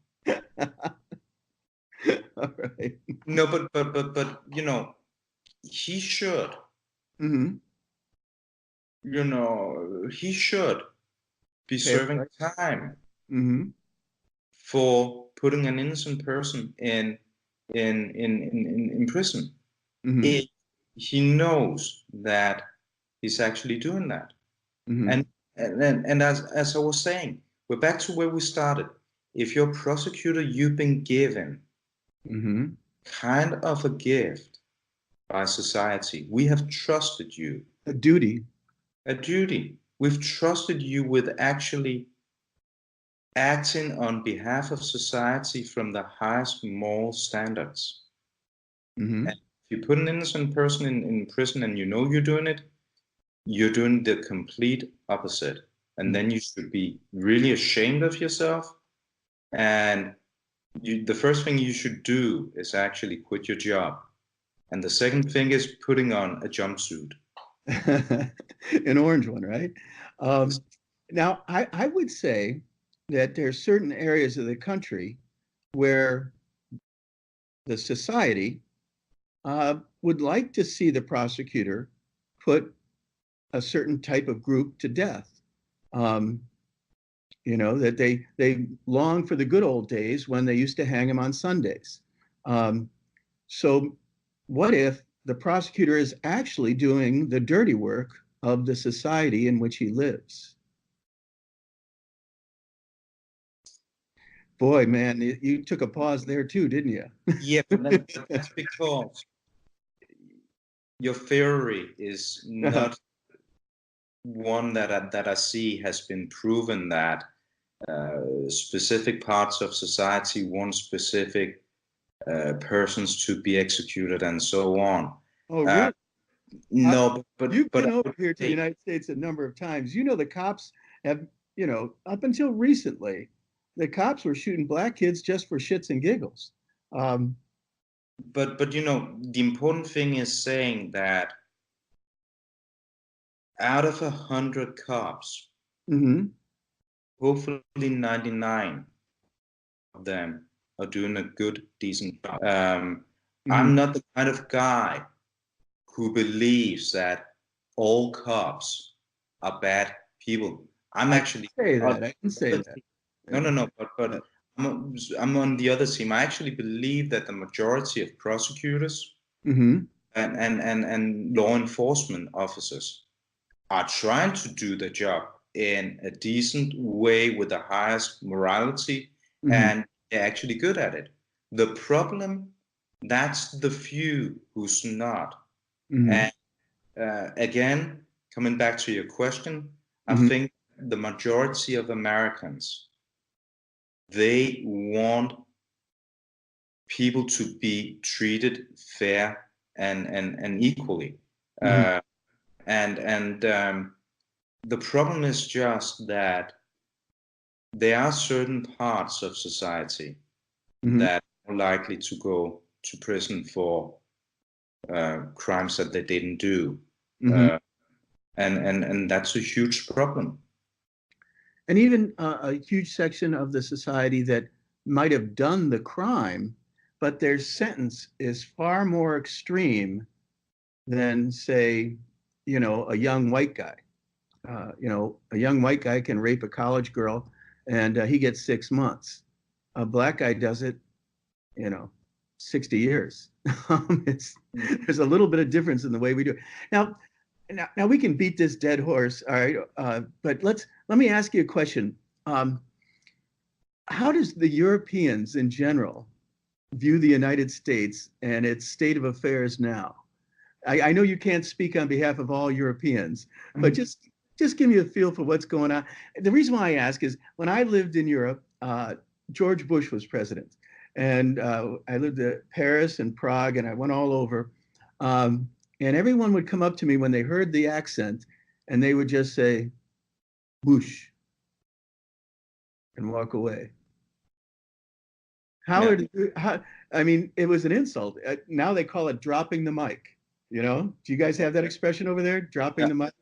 All right.
No, but he should.
Mm-hmm.
He should be serving time
mm-hmm.
for putting an innocent person in prison.
Mm-hmm.
He knows that he's actually doing that.
Mm-hmm.
And as I was saying, we're back to where we started. If you're a prosecutor, you've been given
mm-hmm.
kind of a gift by society. We have trusted you.
A duty.
A duty. We've trusted you with actually acting on behalf of society from the highest moral standards.
Mm-hmm.
And if you put an innocent person in prison and you know you're doing it, you're doing the complete opposite. And then you should be really ashamed of yourself. And the first thing you should do is actually quit your job. And the second thing is putting on a jumpsuit.
An orange one, right? Now, I would say that there are certain areas of the country where the society would like to see the prosecutor put a certain type of group to death. That they long for the good old days when they used to hang him on Sundays. So what if the prosecutor is actually doing the dirty work of the society in which he lives? Boy, man, you took a pause there too, didn't you?
Yeah, but that's because your theory is not one that I see has been proven that specific parts of society want specific persons to be executed and so on.
Oh, really?
No, but
you've been over here to the United States a number of times. The cops have, up until recently, the cops were shooting black kids just for shits and giggles.
But the important thing is saying that out of 100 cops,
mm-hmm.
hopefully 99 of them are doing a good, decent job.
Mm-hmm.
I'm not the kind of guy who believes that all cops are bad people. I'm actually
say that. I can say that.
No. But I'm on the other team. I actually believe that the majority of prosecutors
mm-hmm.
and law enforcement officers are trying to do the job in a decent way with the highest morality,
mm-hmm.
and they're actually good at it. The problem, that's the few who's not.
Mhm.
And again, coming back to your question, I
Mhm.
think the majority of Americans, they want people to be treated fair and equally.
Mhm.
Uh, and the problem is just that there are certain parts of society
Mhm.
that are likely to go to prison for crimes that they didn't do.
Mhm.
Uh, and that's a huge problem.
And even a huge section of the society that might have done the crime, but their sentence is far more extreme than, say, a young white guy. A young white guy can rape a college girl and he gets 6 months. A black guy does it, you know, 60 years. There's a little bit of difference in the way we do it. Now we can beat this dead horse, all right? But let me ask you a question. Um, how does the Europeans in general view the United States and its state of affairs now? I know you can't speak on behalf of all Europeans, but just give me a feel for what's going on. The reason why I ask is when I lived in Europe, George Bush was president, and I lived at Paris and Prague, and I went all over. Um, and everyone would come up to me when they heard the accent, and they would just say, "Bush," and walk away.
Yeah,
I mean, it was an insult. Now they call it dropping the mic. Do you guys have that expression over there? Dropping
yeah,
the mic?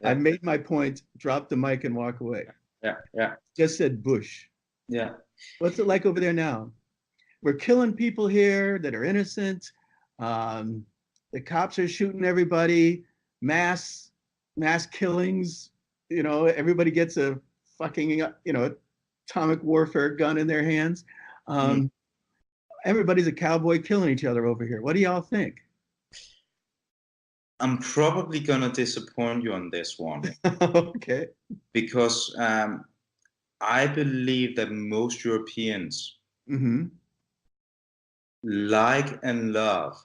I
yeah,
made my point, drop the mic and walk away.
yeah, yeah,
Just said Bush.
yeah.
What's it like over there now? We're killing people here that are innocent. Um, the cops are shooting everybody, mass mass killings. Everybody gets a fucking atomic warfare gun in their hands.
Mm.
Um, everybody's a cowboy killing each other over here. What do y'all think?
I'm probably gonna disappoint you on this one
Okay.
because I believe that most Europeans
Mm-hmm.
like and love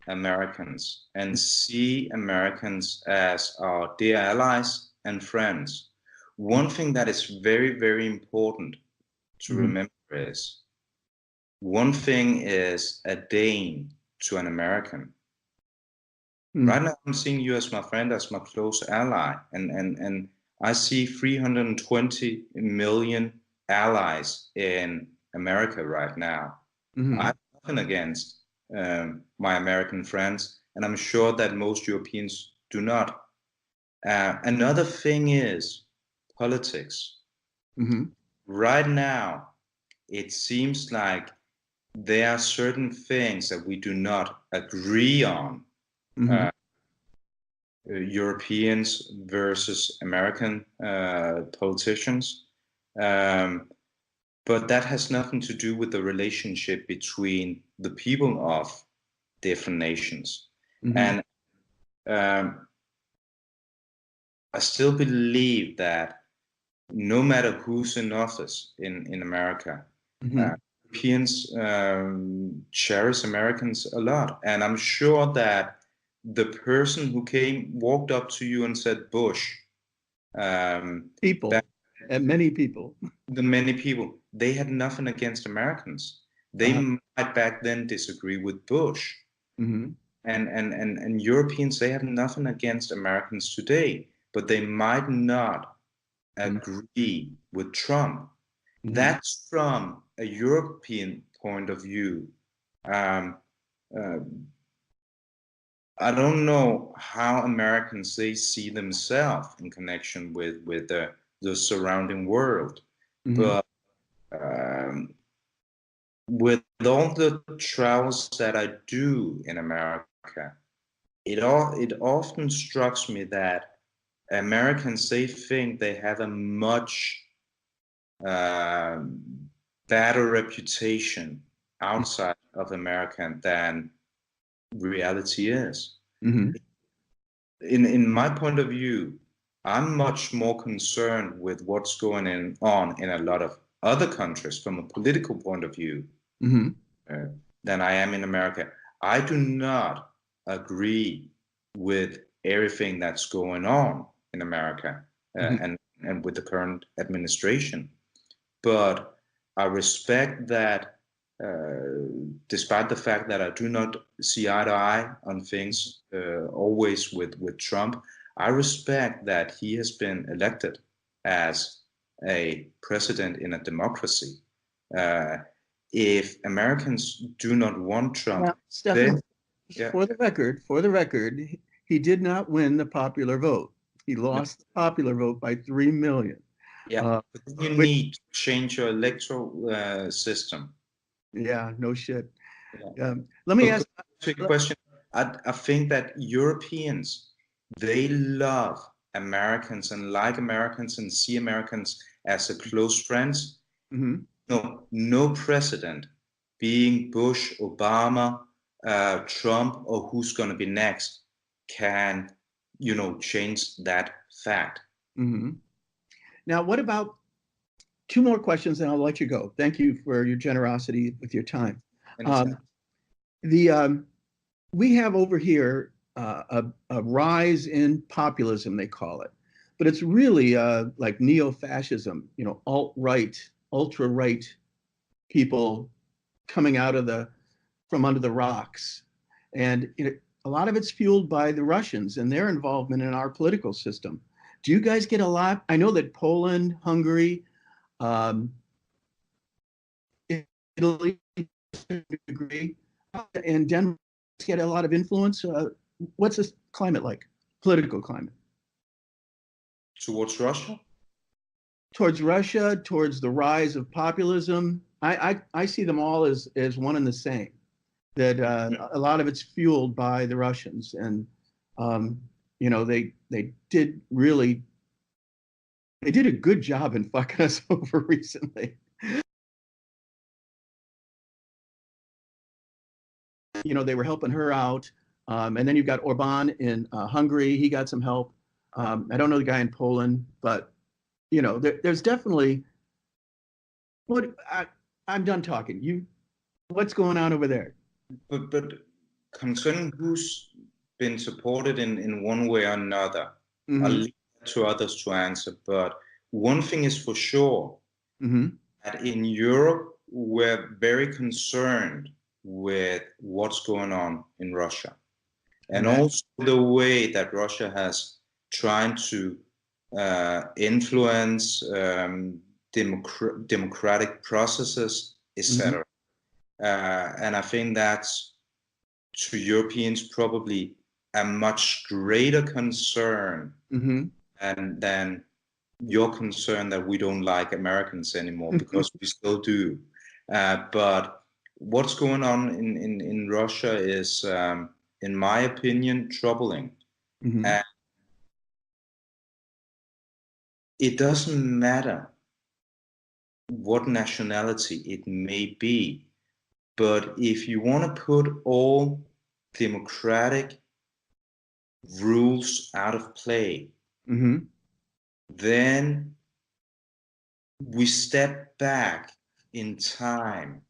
Americans and see Americans as our dear allies and friends. One thing that is very, very important to
Mm-hmm.
remember is one thing is a Dane to an American.
Mm-hmm.
Right now, I'm seeing you as my friend, as my close ally, and I see 320 million allies in America right now. I
Mm-hmm.
have nothing against my American friends, and I'm sure that most Europeans do not. Another thing is politics.
Mm-hmm.
Right now, it seems like there are certain things that we do not agree on.
Mm-hmm.
Uh, Europeans versus American politicians. Um, but that has nothing to do with the relationship between the people of different nations.
Mm-hmm.
And um, I still believe that no matter who's in office in America,
Mm-hmm.
Europeans cherish Americans a lot. And I'm sure that the person who walked up to you and said, Bush, back
People, and many people.
the many people, they had nothing against Americans. They
Uh-huh.
might back then disagree with Bush.
Mm-hmm.
And Europeans, they have nothing against Americans today, but they might not agree with Trump.
Mm-hmm.
That's from a European point of view. Um, uh, I don't know how Americans they see themselves in connection with the surrounding world,
Mm-hmm.
but um, with all the travels that I do in America, it often strikes me that Americans they think they have a much better reputation outside of America than reality is.
Mm-hmm.
In my point of view, I'm much more concerned with what's going on in a lot of other countries from a political point of view.
Mm-hmm.
than I am in America. I do not agree with everything that's going on in America and with the current administration, but I respect that. Despite the fact that I do not see eye to eye on things always with Trump, I respect that he has been elected as a president in a democracy. If Americans do not want Trump,
Now, Stefan, for the record, he did not win the popular vote. He lost the popular vote by 3 million.
Yeah, but you need to change your electoral system.
Yeah, no shit.
Yeah.
Let me ask
you a question. I think that Europeans, they love Americans and like Americans and see Americans as a close friends. No president, being Bush, Obama, Trump, or who's going to be next, can, change that fact.
Now, what about two more questions, and I'll let you go. Thank you for your generosity with your time. We have over here a rise in populism, they call it, but it's really like neo-fascism, alt-right, ultra-right people coming out of from under the rocks. And a lot of it's fueled by the Russians and their involvement in our political system. Do you guys get a lot? I know that Poland, Hungary, Italy, to a degree, and Denmark get a lot of influence. What's this climate like? Political climate?
Towards Russia?
Towards Russia, towards the rise of populism. I see them all as one and the same. That a lot of it's fueled by the Russians, and they did a good job in fucking us over recently. They were helping her out, and then you've got Orban in Hungary. He got some help. I don't know the guy in Poland, but there's definitely. I'm done talking. What's going on over there?
But concerning who's been supported in one way or another, I'll leave it to others to answer. But one thing is for sure, that in Europe, we're very concerned with what's going on in Russia. And also the way that Russia has tried to influence democratic processes, etc. And I think that's, to Europeans, probably a much greater concern than your concern that we don't like Americans anymore, because we still do. But what's going on in Russia is, in my opinion, troubling. And it doesn't matter what nationality it may be, but if you want to put all democratic rules out of play, then we step back in time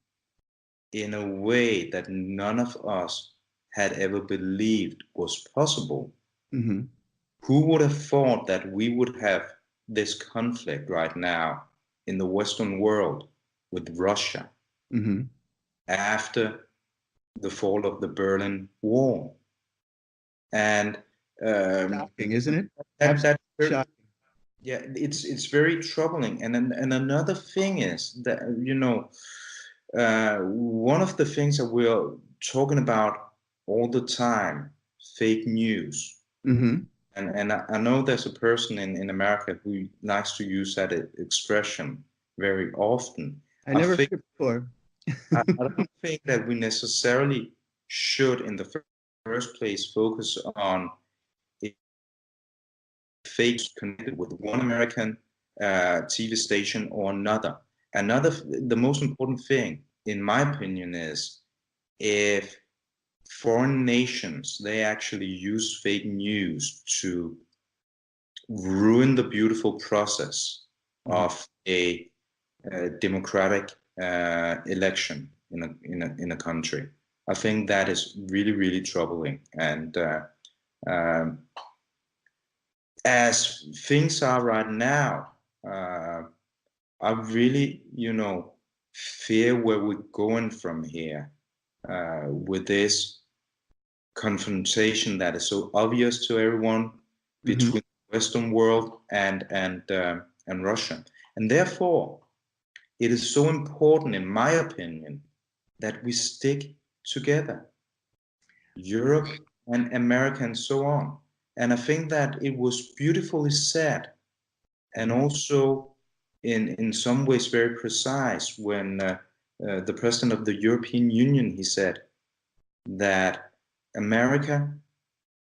in a way that none of us had ever believed was possible. Who would have thought that we would have this conflict right now in the Western world with Russia after the fall of the Berlin Wall? And
shocking, isn't it?
That's
shocking.
Yeah, it's very troubling. And another thing is that one of the things that we're talking about all the time, fake news. And I know there's a person in America who likes to use that expression very often.
I never heard it before.
I don't think that we necessarily should, in the first place, focus on fakes connected with one American TV station or another. The most important thing, in my opinion, is if foreign nations, they actually use fake news to ruin the beautiful process of a democratic election in a country. I think that is really, really troubling. And as things are right now, I really, fear where we're going from here with this confrontation that is so obvious to everyone between the Western world and Russia. And therefore, it is so important, in my opinion, that we stick together, Europe and America and so on. And I think that it was beautifully said, and also in some ways very precise, when the president of the European Union, he said that America,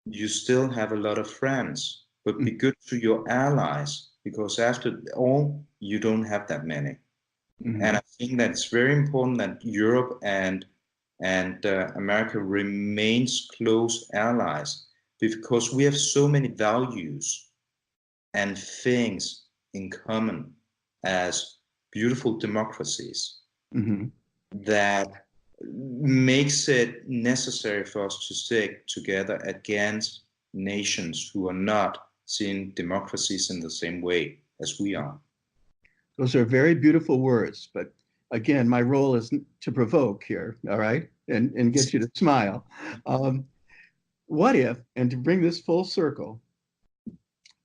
you still have a lot of friends, but be good to your allies, because after all, you don't have that many. And I think that it's very important that Europe and America remains close allies, because we have so many values and things in common as beautiful democracies that makes it necessary for us to stick together against nations who are not seeing democracies in the same way as we are.
Those are very beautiful words, but again, my role is to provoke here, all right, and get you to smile. What if, and to bring this full circle,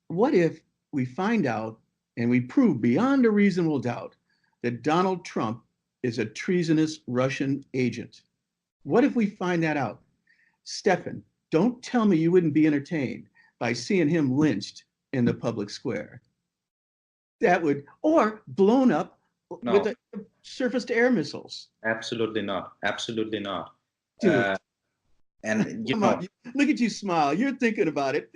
what if we find out and we prove beyond a reasonable doubt that Donald Trump is a treasonous Russian agent? What if we find that out? Stefan, don't tell me you wouldn't be entertained by seeing him lynched in the public square. That would, or blown up with a surface-to-air missiles.
Absolutely not. Absolutely not.
Dude,
and
come on, look at you smile. You're thinking about it.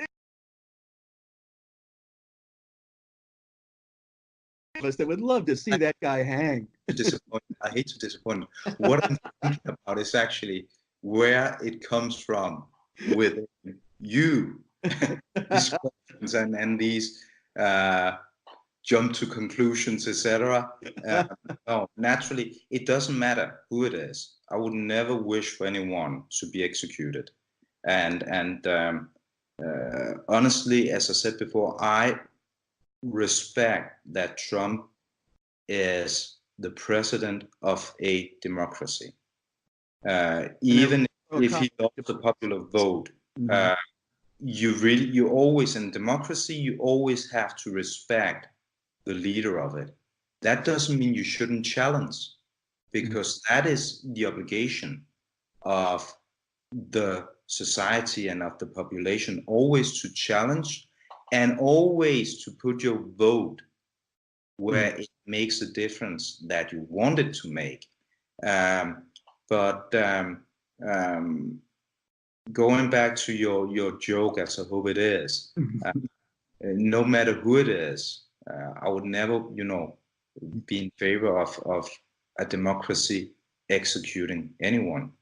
That would love to see that guy hang.
I hate to disappoint. What I'm thinking about is actually where it comes from with you. These questions and these jump to conclusions, etc. No, naturally, it doesn't matter who it is. I would never wish for anyone to be executed. And honestly, as I said before, I respect that Trump is the president of a democracy. Even if he lost the popular vote, you always, in democracy, you always have to respect the leader of it. That doesn't mean you shouldn't challenge, because that is the obligation of the society and of the population, always to challenge and always to put your vote where it makes a difference that you want it to make. But going back to your joke, as I hope it is, no matter who it is, I would never, be in favor of a democracy executing anyone.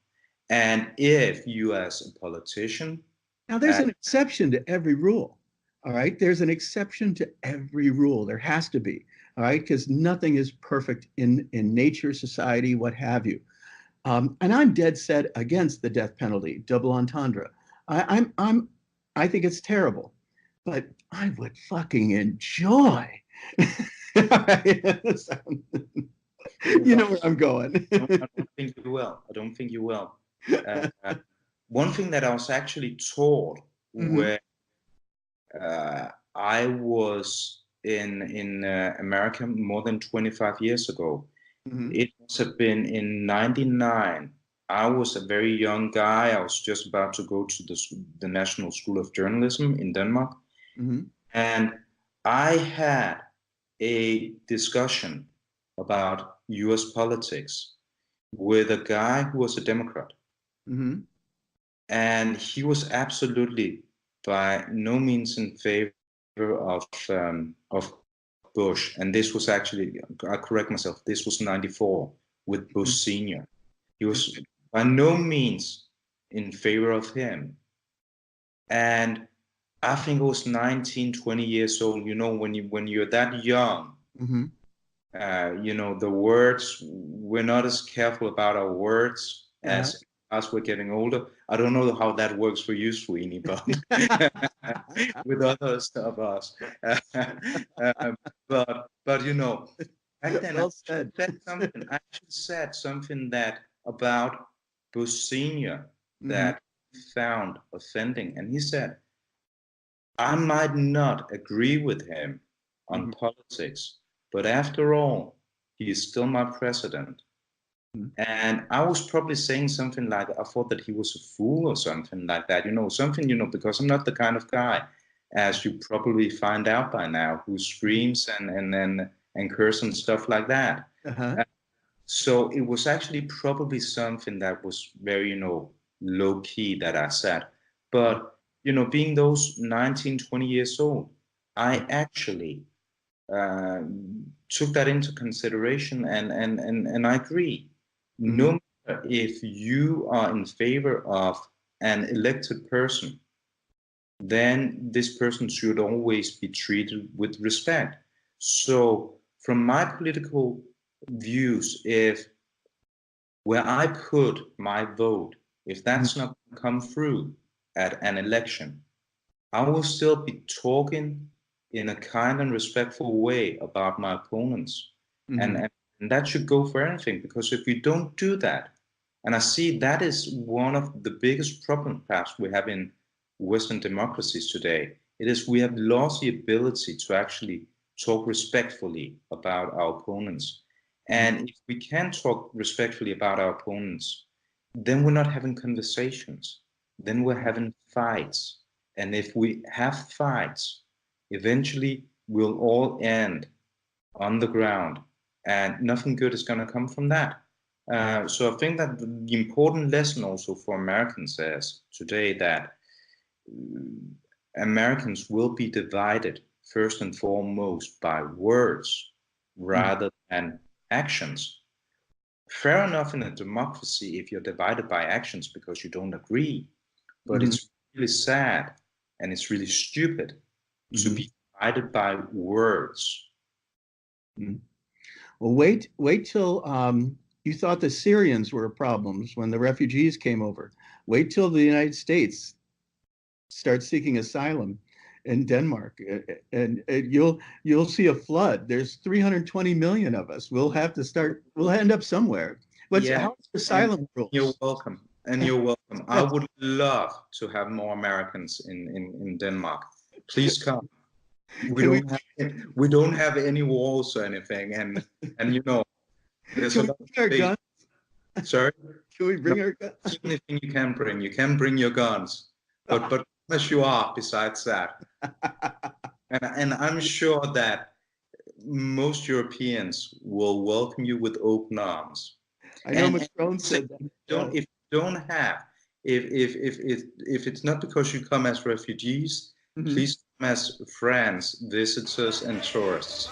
And if you, as a politician,
now there's an exception to every rule. All right, there's an exception to every rule. There has to be. All right, because nothing is perfect in nature, society, what have you. And I'm dead set against the death penalty, double entendre. I think it's terrible, but I would fucking enjoy. You know where I'm going.
I don't think you will. I don't think you will. One thing that I was actually taught when I was in America more than 25 years ago, it must have been in '99. I was a very young guy. I was just about to go to the National School of Journalism in Denmark. And I had a discussion about US politics with a guy who was a Democrat. And he was absolutely by no means in favor of Bush. And this was actually, I correct myself, this was '94 with Bush Sr. He was by no means in favor of him. And I think I was 19, 20 years old. When you're that young, the words we're not as careful about our words as we're getting older. I don't know how that works for you, Sweeney, but with others of us. But you know, back then
Well said.
I actually said something that about Bush Senior that he found offending, and he said, I might not agree with him on politics, but after all, he is still my president. And I was probably saying something like, I thought that he was a fool or something like that, because I'm not the kind of guy, as you probably find out by now, who screams and curse and stuff like that. So it was actually probably something that was very, low key that I said. But, being those 19, 20 years old, I actually took that into consideration and I agree. No matter if you are in favor of an elected person, then this person should always be treated with respect. So from my political views, if where I put my vote, if that's not come through at an election, I will still be talking in a kind and respectful way about my opponents. And that should go for anything, because if we don't do that, and I see that is one of the biggest problems perhaps we have in Western democracies today, it is we have lost the ability to actually talk respectfully about our opponents. And if we can't talk respectfully about our opponents, then we're not having conversations, then we're having fights. And if we have fights, eventually we'll all end on the ground, and nothing good is going to come from that. So I think that the important lesson also for Americans is today that Americans will be divided first and foremost by words rather than actions. Fair enough in a democracy if you're divided by actions because you don't agree, but it's really sad and it's really stupid to be divided by words.
Well, wait till you thought the Syrians were problems when the refugees came over. Wait till the United States starts seeking asylum in Denmark, and you'll see a flood. There's 320 million of us. We'll end up somewhere. How's asylum rules?
You're welcome. And you're welcome. I would love to have more Americans in Denmark. Please come. We don't have any walls or anything, and there's a lot of space.
Guns?
Sorry?
Can we bring our guns?
Anything you can bring your guns, but as you are besides that. And I'm sure that most Europeans will welcome you with open arms.
I know Macron said that.
If it's not because you come as refugees, please come as friends, visitors, and tourists.